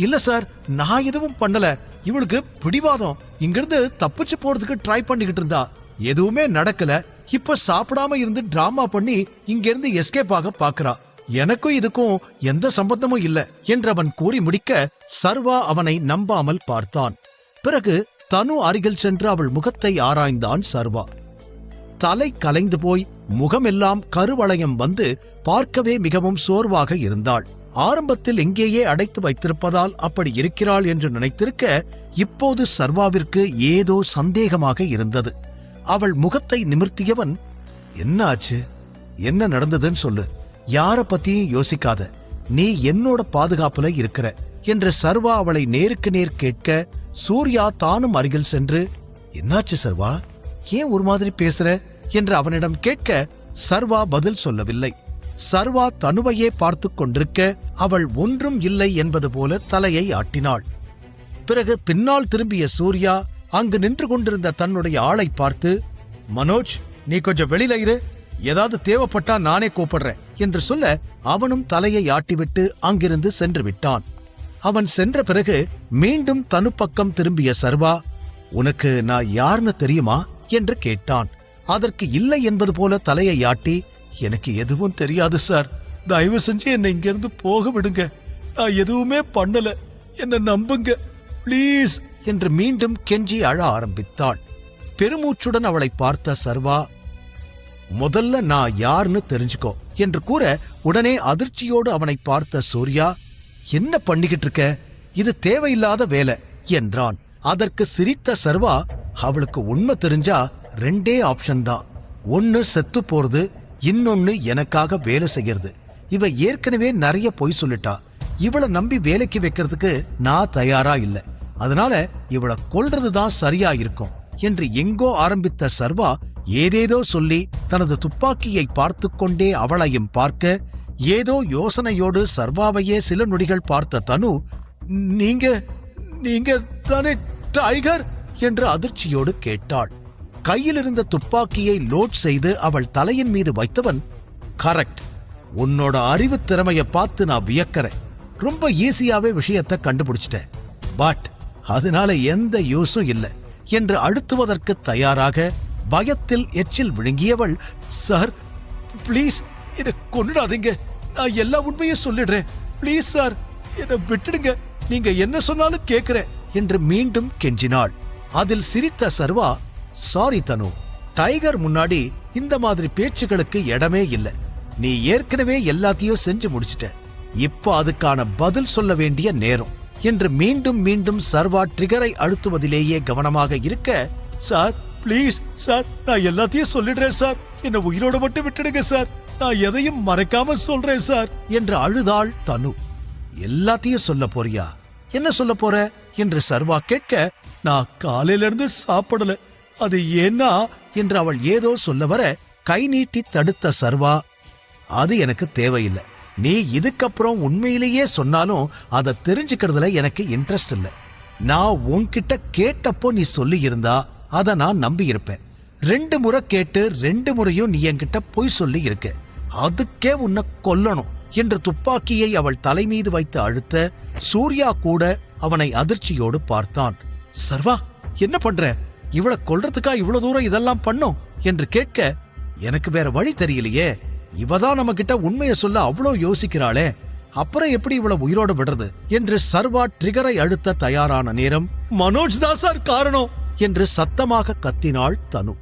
இல்ல சார், நான் எதுவும் பண்ணல, இவளுக்கு பிடிவாதம், இங்கிருந்து தப்பிச்சு போறதுக்கு ட்ரை பண்ணிக்கிட்டு இருந்தா, எதுவுமே நடக்கல, இப்ப சாப்பிடாம இருந்து டிராமா பண்ணி இங்கிருந்து எஸ்கேப் ஆக பாக்குறா, எனக்கும் இதுக்கும் எந்த சம்பந்தமும் இல்ல என்று அவன் கூறி முடிக்க சர்வா அவனை நம்பாமல் பார்த்தான். பிறகு தனு அருகில் சென்று அவள் முகத்தை ஆராய்ந்தான் சர்வா. தலை கலைந்து போய் முகமெல்லாம் கருவளையம் வந்து பார்க்கவே மிகவும் சோர்வாக இருந்தாள். ஆரம்பத்தில் எங்கேயே அடைத்து வைத்திருப்பதால் அப்படி இருக்கிறாள் என்று நினைத்திருக்க, இப்போது சர்வாவிற்கு ஏதோ சந்தேகமாக இருந்தது. அவள் முகத்தை நிமிர்த்தியவன், என்ன ஆச்சு, என்ன நடந்ததுன்னு சொல்லு, யார பத்தியும் யோசிக்காத, நீ என்னோட பாதுகாப்புல இருக்கிற என்று சர்வா அவளை நேருக்கு நேர் கேட்க, சூர்யா தானும் அருகில் சென்று, என்னாச்சு சர்வா, ஏன் ஒரு மாதிரி பேசுற என்று அவனிடம் கேட்க சர்வா பதில் சொல்லவில்லை. சர்வா தனுவையே பார்த்து கொண்டிருக்க அவள் ஒன்றும் இல்லை என்பது போல தலையை ஆட்டினாள். பிறகு பின்னால் திரும்பிய சூர்யா அங்கு நின்று கொண்டிருந்த தன்னுடைய ஆளை பார்த்து, மனோஜ், நீ கொஞ்சம் வெளியில இரு, ஏதாவது தேவைப்பட்டா நானே கூப்பிடுறேன் என்று சொல்ல அவனும் தலையை ஆட்டிவிட்டு அங்கிருந்து சென்று விட்டான். அவன் சென்ற பிறகு மீண்டும் தனு பக்கம் திரும்பிய சர்வா, உனக்கு நான் யாருன்னு தெரியுமா என்று கேட்டான். அதற்கு இல்லை என்பது போல தலையை ஆட்டி, எனக்கு எதுவும் தெரியாது சார், தயவு செஞ்சு என்னை இங்கிருந்து போக விடுங்க, நான் எதுவுமே பண்ணல, என்ன நம்புங்க பிளீஸ் என்று மீண்டும் கெஞ்சி அழ ஆரம்பித்தாள். பெருமூச்சுடன் அவளை பார்த்த சர்வா, முதல்ல நான் யாருன்னு தெரிஞ்சுக்கோ என்று கூற உடனே அதிர்ச்சியோடு அவனை பார்த்த சூர்யா, என்ன பண்ணிக்கிட்டு இருக்க, இது தேவையில்லாத வேலை என்றான். அதற்கு சிரித்த சர்வா, அவளுக்கு உண்மை தெரிஞ்சா ரெண்டே ஆப்ஷன் தான், ஒன்னு செத்து போறது, இன்னொன்னு எனக்காக வேலை செய்யறது. இவ ஏற்கனவே நிறைய பொய் சொல்லிட்டா, இவளை நம்பி வேலைக்கு வைக்கிறதுக்கு நான் தயாரா இல்ல, அதனால இவளை கொல்றதுதான் சரியா இருக்கும் என்று எங்கோ ஆரம்பித்த சர்வா ஏதேதோ சொல்லி தனது துப்பாக்கியை பார்த்து கொண்டே அவளையும் பார்க்க, ஏதோ யோசனையோடு சர்வாவையே சில நொடிகள் பார்த்த தனு, நீங்க தானே டைகர் என்று அதிர்ச்சியோடு கேட்டாள். கையில் இருந்த துப்பாக்கியை லோட் செய்து அவள் தலையின் மீது வைத்தவன், கரெக்ட், உன்னோட அறிவு திறமைய பார்த்து நான் வியக்கிறேன், ரொம்ப ஈஸியாவே விஷயத்தை கண்டுபிடிச்சிட்டேன், பட் அதனால எந்த யூஸும் இல்லை என்று அழுத்துவதற்கு தயாராக பயத்தில் எச்சில் விழுங்கியவள், சார் பிளீஸ் என்னை கொன்னுடாதீங்க, நான் எல்லா உண்மையும் சொல்லிடுறேன், பிளீஸ் சார் என்னை விட்டுடுங்க, நீங்க என்ன சொன்னாலும் கேட்கிறேன் என்று மீண்டும் கெஞ்சினாள். அதில் சிரித்த சர்வா, சாரி தனு, டைகர் முன்னாடி இந்த மாதிரி பேச்சுகளுக்கு இடமே இல்லை, நீ ஏற்கனவே எல்லாத்தையும் செஞ்சு முடிச்சிட்ட, இப்ப அதுக்கான பதில் சொல்ல வேண்டிய நேரம் என்று மீண்டும் மீண்டும் சர்வா ட்ரிகரை அழுத்துவதிலேயே கவனமாக இருக்க, சார் ப்ளீஸ் சார், நான் எல்லாத்தையும் சொல்லிடுறேன் சார், என்ன உயிரோட மட்டும் விட்டுடுங்க சார், நான் எதையும் மறைக்காம சொல்றேன் சார் என்று அழுதாள் தனு. எல்லாத்தையும் சொல்ல போறியா? என்ன சொல்ல போற என்று சர்வா கேட்க, நான் காலையில இருந்து சாப்பிடல, அது ஏன்னா என்று அவள் ஏதோ சொல்ல வர கை நீட்டி தடுத்த சர்வா, அது எனக்கு தேவையில்லை, நீ இதுக்கப்புறம் உண்மையிலேயே சொன்னாலும் அதை தெரிஞ்சுக்கிறதுல எனக்கு இன்ட்ரெஸ்ட் இல்லை. நான் உன்கிட்ட கேட்டப்போ நீ சொல்லி இருந்தா அதை நான் நம்பி இருப்பேன். 2 முறை கேட்டு 2 முறையும் நீ என்கிட்ட பொய் சொல்லி இருக்க, அதுக்கே உன்னை கொல்லணும் என்று துப்பாக்கியை அவள் தலைமீது வைத்து அழுத்த சூர்யா கூட அவனை அதிர்ச்சியோடு பார்த்தான். சர்வா என்ன பண்ற? இவளை கொல்றதுக்கா இவ்வளவு தூரம் இதெல்லாம் பண்ணோம் என்று கேட்க, எனக்கு வேற வழி தெரியலையே, இவதான் நம்ம கிட்ட உண்மையை சொல்ல அவ்வளோ யோசிக்கிறாளே, அப்புறம் எப்படி இவளை உயிரோடு விடுறது என்று சர்வா ட்ரிகரை அழுத்த தயாரான நேரம், மனோஜ் தான் சார் காரணம் என்று சத்தமாக கத்தினாள் தனு.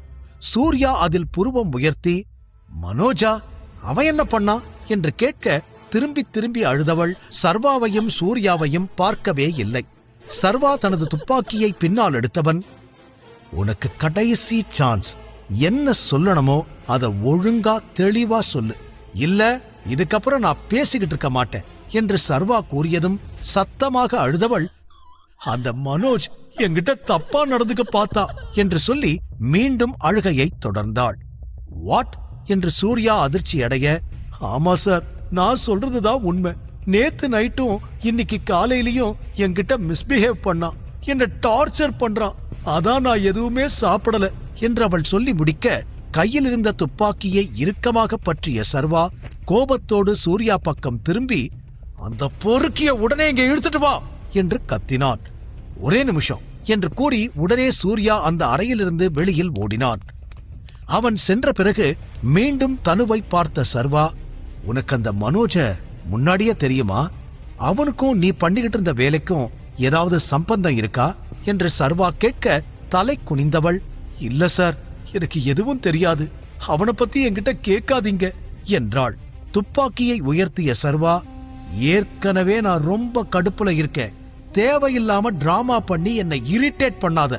சூர்யா அதில் புருவம் உயர்த்தி, மனோஜா, அவன் என்ன பண்ணா என்று கேட்க திரும்பி திரும்பி அழுதவள் சர்வாவையும் சூர்யாவையும் பார்க்கவே இல்லை. சர்வா தனது துப்பாக்கியை பின்னால் எடுத்தவன், உனக்கு கடைசி சான்ஸ், என்ன சொல்லணுமோ அதை ஒழுங்கா தெளிவா சொல்லு, இல்ல இதுக்கப்புறம் நான் பேசிக்கிட்டு இருக்க மாட்டேன் என்று சர்வா கூறியதும் சத்தமாக அழுதவள், அந்த மனோஜ் என்கிட்ட தப்பா நடந்துக்க பார்த்தா என்று சொல்லி மீண்டும் அழுகையை தொடர்ந்தாள். வாட் என்று சூர்யா அதிர்ச்சி அடைய, ஆமா சார், நான் சொல்றதுதான் உண்மை, நேத்து நைட்டும் இன்னைக்கு காலையிலயும் என்கிட்ட மிஸ்பிஹேவ் பண்ணான், என்ன டார்ச்சர் பண்றான், அதான் நான் எதுவுமே சாப்பிடல என்று அவள் சொல்லி முடிக்க கையில் இருந்த துப்பாக்கியை இறுக்கமாக பற்றிய சர்வா கோபத்தோடு சூர்யா பக்கம் திரும்பி, அந்த பொறுக்கிய உடனே இங்க இழுத்துட்டு வா என்று கத்தினான். ஒரே நிமிஷம் என்று கூறி உடனே சூர்யா அந்த அறையிலிருந்து வெளியில் ஓடினான். அவன் சென்ற பிறகு மீண்டும் தனுவை பார்த்த சர்வா, உனக்கு அந்த மனோஜ முன்னாடியே தெரியுமா? அவனுக்கும் நீ பண்ணிக்கிட்டு இருந்த வேலைக்கும் ஏதாவது சம்பந்தம் இருக்கா என்று சர்வா கேட்க தலை குனிந்தவள், இல்ல சார், எனக்கு எதுவும் தெரியாது, அவனை பத்தி என்கிட்ட கேட்காதீங்க என்றாள். துப்பாக்கியை உயர்த்திய சர்வா, ஏற்கனவே நான் ரொம்ப கடுப்புல இருக்கேன், தேவையில்லாம டிராமா பண்ணி என்னை இரிட்டேட் பண்ணாத,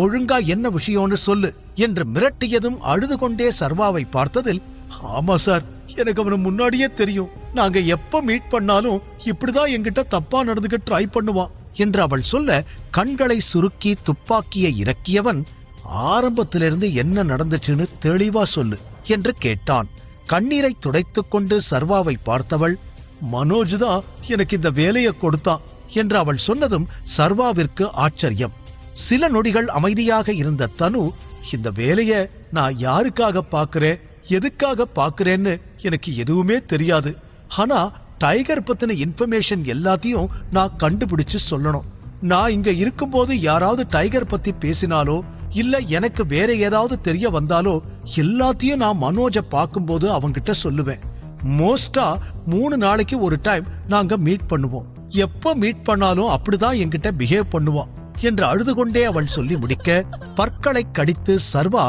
ஒழுங்கா என்ன விஷயம்னு சொல்லு என்று மிரட்டியதும் அழுது கொண்டே சர்வாவை பார்த்ததில், ஆமா சார், எனக்கு அவனை முன்னாடியே தெரியும், நாங்க எப்ப மீட் பண்ணாலும் இப்படிதான் என்கிட்ட தப்பா நடந்துக்க ட்ரை பண்ணுவான் என்று அவள் சொல்ல கண்களை சுருக்கி துப்பாக்கியை இறக்கியவன், ஆரம்பத்திலிருந்து என்ன நடந்துச்சுன்னு தெளிவா சொல்லு என்று கேட்டான். கண்ணீரை துடைத்துக் கொண்டு சர்வாவை பார்த்தவள், மனோஜ் தான் எனக்கு இந்த வேலையை கொடுத்தான் என்று அவள் சொன்னதும் சர்வாவிற்கு ஆச்சரியம். சில நொடிகள் அமைதியாக இருந்த தனு, இந்த வேலைய நான் யாருக்காக பாக்குறேன், எதுக்காக பாக்குறேன்னு எனக்கு எதுவுமே தெரியாது, ஆனா டைகர் பத்தின இன்ஃபர்மேஷன் எல்லாத்தையும் நான் கண்டுபிடிச்சு சொல்லணும். நான் இங்க இருக்கும்போது யாராவது டைகர் பத்தி பேசினாலோ இல்ல எனக்கு வேற ஏதாவது தெரிய வந்தாலோ எல்லாத்தையும் நான் மனோஜ பார்க்கும்போது அவங்கிட்ட சொல்லுவேன். மோஸ்டா 3 நாளைக்கு ஒரு டைம் நாங்க மீட் பண்ணுவோம், எப்ப மீட் பண்ணாலும் அப்படிதான் என்கிட்ட பிஹேவ் பண்ணுவான் என்று அழுது கொண்டே அவள் சொல்லி முடிக்க பற்களை கடித்து சர்வா,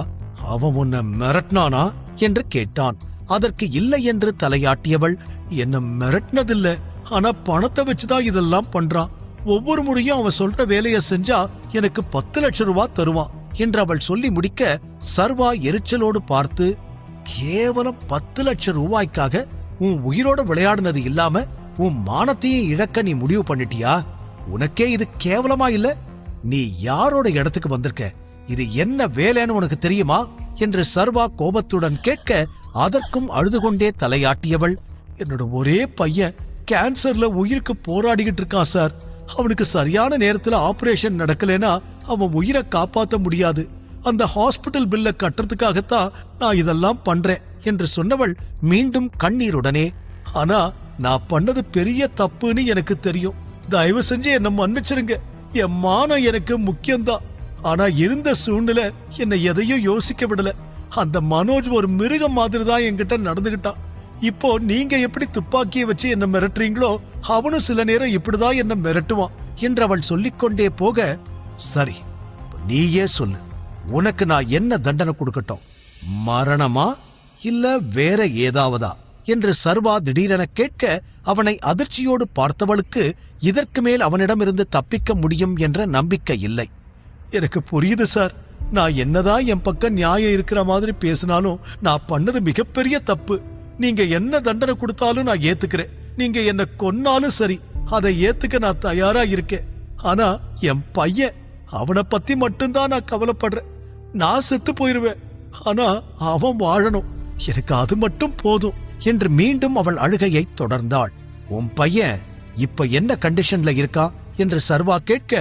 அவன் உன்னை மிரட்டினானா என்று கேட்டான். அதற்கு இல்லை என்று தலையாட்டியவள், என்ன மிரட்டினதில்ல, ஆனா பணத்தை வச்சுதான் இதெல்லாம் பண்றான், ஒவ்வொரு முறையும் அவன் சொல்ற வேலையை செஞ்சா எனக்கு 10 லட்சம் ரூபாய் தருவான் என்று அவள் சொல்லி முடிக்க சர்வா எரிச்சலோடு பார்த்து, கேவலம் 10 லட்சம் ரூபாய்க்காக உன் உயிரோட விளையாடுனது இல்லாம உன் மானத்தையும் இழக்க நீ முடிவு பண்ணிட்டியா? உனக்கே இது கேவலமா இல்ல? நீ யாரோட இடத்துக்கு வந்திருக்க? இது என்ன வேலைன்னு உனக்கு தெரியுமா என்று சர்வா கோபத்துடன் கேட்க அதற்கும் அழுது கொண்டே தலையாட்டியவள், என்னோட ஒரே பையன் கேன்சர்ல உயிருக்கு போராடிக்கிட்டு இருக்கான் சார், அவனுக்கு சரியான நேரத்துல ஆபரேஷன் நடக்கலனா அவன் உயிரை காப்பாற்ற முடியாது, அந்த ஹாஸ்பிட்டல் பில்ல கட்டுறதுக்காகத்தான் நான் இதெல்லாம் பண்றேன் என்று சொன்னவள் மீண்டும் கண்ணீருடனே, ஆனா நான் பண்ணது பெரிய தப்புன்னு எனக்கு தெரியும், தயவு செஞ்சு என்ன மன்னிச்சிருங்க, என் மானம் எனக்கு முக்கியம்தான், ஆனா இருந்த சூழ்நிலை என்னை எதையும் யோசிக்க விடல, அந்த மனோஜ் ஒரு மிருகம் மாதிரி தான் என்கிட்ட நடந்துகிட்டான், இப்போ நீங்க எப்படி துப்பாக்கியை வச்சு என்ன மிரட்டுறீங்களோ அவனும் சில நேரம் இப்படிதான் என்ன மிரட்டுவான் என்று அவள் சொல்லிக்கொண்டே போக, சரி நீயே சொல்லு, உனக்கு நான் என்ன தண்டனை கொடுக்கட்டும், மரணமா இல்ல வேற ஏதாவதா என்று சர்வா திடீரென கேட்க அவனை அதிர்ச்சியோடு பார்த்தவளுக்கு இதற்கு மேல் அவனிடமிருந்து தப்பிக்க முடியும் என்ற நம்பிக்கை இல்லை. எனக்கு புரியுது சார், நான் என்னதான் என் பக்கம் நியாயம் இருக்கிற மாதிரி பேசினாலும் நான் பண்ணது மிகப்பெரிய தப்பு. நீங்க என்ன தண்டனை கொடுத்தாலும் நான் ஏத்துக்கிறேன். நீங்க என்ன கொன்னாலும் சரி, அதை ஏத்துக்க நான் தயாரா இருக்கேன். ஆனா என் பையன், அவனை பத்தி மட்டும்தான் நான் கவலைப்படுறேன். நான் செத்து போயிருவேன், ஆனா அவன் வாழணும், எனக்கு அது மட்டும் போதும் என்று மீண்டும் அவள் அழுகையை தொடர்ந்தாள். உன் பையன் இப்ப என்ன கண்டிஷன்ல இருக்கா என்று சர்வா கேட்க,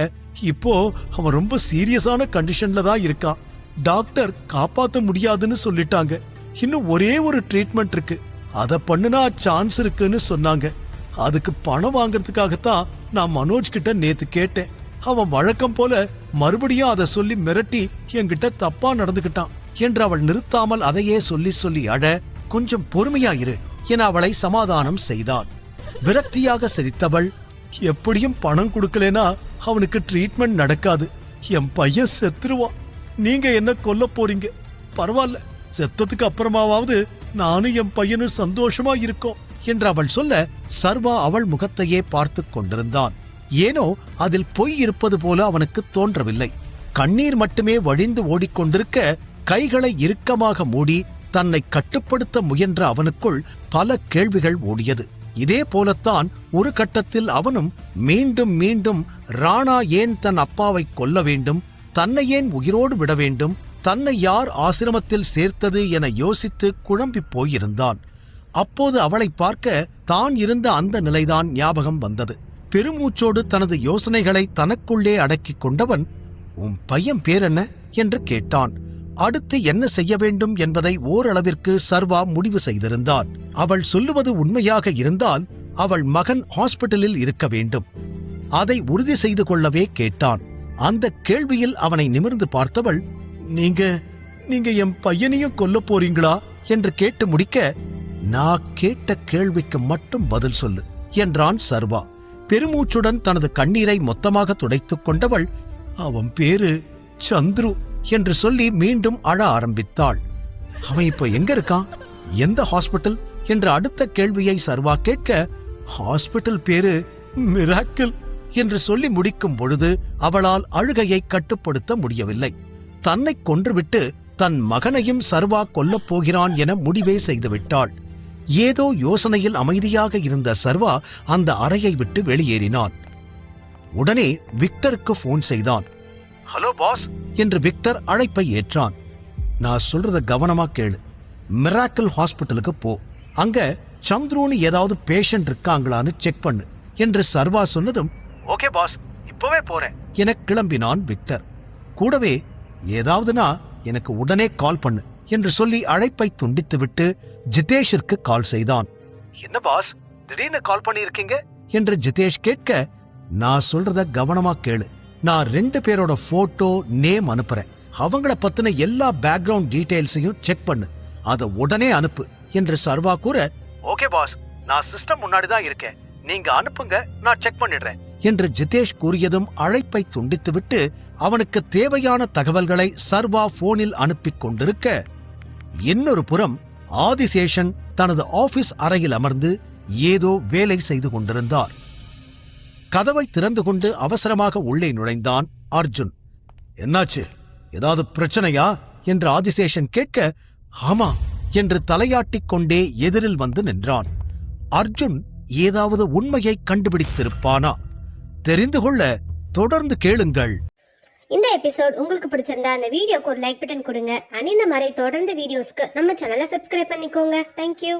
இப்போ அவன் ரொம்ப சீரியஸான கண்டிஷன்ல தான் இருக்கான். டாக்டர் காப்பாத்த முடியாதுன்னு சொல்லிட்டாங்க. இன்னும் ஒரே ஒரு ட்ரீட்மெண்ட் இருக்கு, அத பண்ணுனா சான்ஸ் இருக்குன்னு சொன்னாங்க. அதுக்கு பணம் வாங்கறதுக்காகத்தான் நான் மனோஜ் கிட்ட நேத்து கேட்டேன். அவன் வழக்கம் போல மறுபடியும் அதை சொல்லி மிரட்டி என்கிட்ட தப்பா நடந்துகிட்டான் என்று அவள் நிறுத்தாமல் அதையே சொல்லி சொல்லி அழ, கொஞ்சம் பொறுமையாயிரு என அவளை சமாதானம் செய்தான். விரக்தியாக சிரித்தவள், எப்படியும் பணம் கொடுக்கலனா அவனுக்கு ட்ரீட்மெண்ட் நடக்காது. என் பையன் செத்துருவான். நீங்க என்ன கொல்ல போறீங்க? பரவாயில்ல, செத்ததுக்கு அப்புறமாவது நானும் என் பையனும் சந்தோஷமா இருக்கோம் என்று அவள் சொல்ல, சர்வா அவள் முகத்தையே பார்த்து கொண்டிருந்தான். ஏனோ அதில் பொய் இருப்பது போல அவனுக்கு தோன்றவில்லை. கண்ணீர் மட்டுமே வழிந்து ஓடிக்கொண்டிருக்க கைகளை இறுக்கமாக மூடி தன்னை கட்டுப்படுத்த முயன்ற அவனுக்குள் பல கேள்விகள் ஓடியது. இதே போலத்தான் ஒரு கட்டத்தில் அவனும் மீண்டும் மீண்டும் ராணா ஏன் தன் அப்பாவை கொல்ல வேண்டும், தன்னை ஏன் உயிரோடு விட வேண்டும், தன்னை யார் ஆசிரமத்தில் சேர்த்தது என யோசித்து குழம்பி போயிருந்தான். அப்போது அவளை பார்க்க தான் இருந்த அந்த நிலைதான் ஞாபகம் வந்தது. பெருமூச்சோடு தனது யோசனைகளை தனக்குள்ளே அடக்கிக் கொண்டவன், உன் பையன் பேர் என்ன என்று கேட்டான். அடுத்து என்ன செய்ய வேண்டும் என்பதை ஓரளவிற்கு சர்வா முடிவு செய்திருந்தான். அவள் சொல்லுவது உண்மையாக இருந்தால் அவள் மகன் ஹாஸ்பிட்டலில் இருக்க வேண்டும். அதை உறுதி செய்து கொள்ளவே கேட்டான். அந்த கேள்வியில் அவனை நிமிர்ந்து பார்த்தவள், நீங்க என் பையனையும் கொல்ல போறீங்களா என்று கேட்டு முடிக்க, நான் கேட்ட கேள்விக்கு மட்டும் பதில் சொல்லு என்றான் சர்வா. பெருமூச்சுடன் தனது கண்ணீரை மொத்தமாக துடைத்துக் கொண்டவள், அவன் பேரு சந்துரு என்று சொல்லி மீண்டும் அழ ஆரம்பித்தாள். அவன் இப்ப எங்க இருக்கான், எந்த ஹாஸ்பிட்டல் என்று அடுத்த கேள்வியை சர்வா கேட்க, ஹாஸ்பிட்டல் பேரு மிராக்கிள் என்று சொல்லி முடிக்கும் பொழுது அவளால் அழுகையை கட்டுப்படுத்த முடியவில்லை. தன்னை கொன்றுவிட்டு தன் மகனையும் சர்வா கொல்லப் போகிறான் என முடிவே செய்துவிட்டாள். ஏதோ யோசனையில் அமைதியாக இருந்த சர்வா அந்த அறையை விட்டு வெளியேறினான். உடனே விக்டருக்கு போன் செய்தான். ஹலோ பாஸ் என்று விக்டர் அழைப்பை ஏற்றான். நான் சொல்றத கவனமா கேளு. மிராக்கிள் ஹாஸ்பிட்டலுக்கு போ. அங்க சந்துருன்னு ஏதாவது பேஷண்ட் இருக்காங்களான்னு செக் பண்ணு என்று சர்வா சொன்னதும், ஓகே பாஸ், இப்பவே போறேன் என கிளம்பினான் விக்டர். கூடவே ஏதாவதுனா எனக்கு உடனே கால் பண்ணு என்று சொல்லி அழைப்பை துண்டித்துவிட்டு ஜிதேஷிற்கு கால் செய்தான். என்ன பாஸ், திடீர்னு கால் பண்ணியிருக்கீங்க என்று ஜிதேஷ் கேட்க, நான் சொல்றத கவனமா கேளு. நான் 2 பேரோட போட்டோ, நேம் அனுப்புறேன். அவங்கள பத்தின எல்லா பேக்ரவுண்ட் டீடைல்ஸையும் செக் பண்ணு. அதை உடனே அனுப்பு என்று சர்வா கூற, ஓகே பாஸ், நான் சிஸ்டம் முன்னாடி தான் இருக்கேன், நீங்க அனுப்புங்க, நான் செக் பண்ணிடுறேன் என்று ஜிதேஷ் கூறியதும் அழைப்பை துண்டித்துவிட்டு அவனுக்கு தேவையான தகவல்களை சர்வா போனில் அனுப்பிக் கொண்டிருக்க, இன்னொரு புறம் ஆதிசேஷன் தனது ஆபீஸ் அறையில் அமர்ந்து ஏதோ வேலை செய்து கொண்டிருந்தார். கதவை திறந்து கொண்டு அவசரமாக உள்ளே நுழைந்தான் அர்ஜுன். என்னாச்சு, ஏதாவது பிரச்சனையா என்று ஆதிசேஷன் கேட்க, ஆமா என்று தலையாட்டிக் கொண்டே எதிரில் வந்து நின்றான். அர்ஜுன் ஏதாவது உண்மையை கண்டுபிடித்திருப்பானா? தெரிந்து கொள்ள தொடர்ந்து கேளுங்கள். இந்த எபிசோட் உங்களுக்கு பிடிச்சிருந்தா அந்த வீடியோக்கு ஒரு லைக் பட்டன் கொடுங்க. அண்ட் இந்த மாதிரி தொடர்ந்து வீடியோஸ்க்கு நம்ம சேனலை சப்ஸ்கிரைப் பண்ணிக்கோங்க. தேங்க்யூ.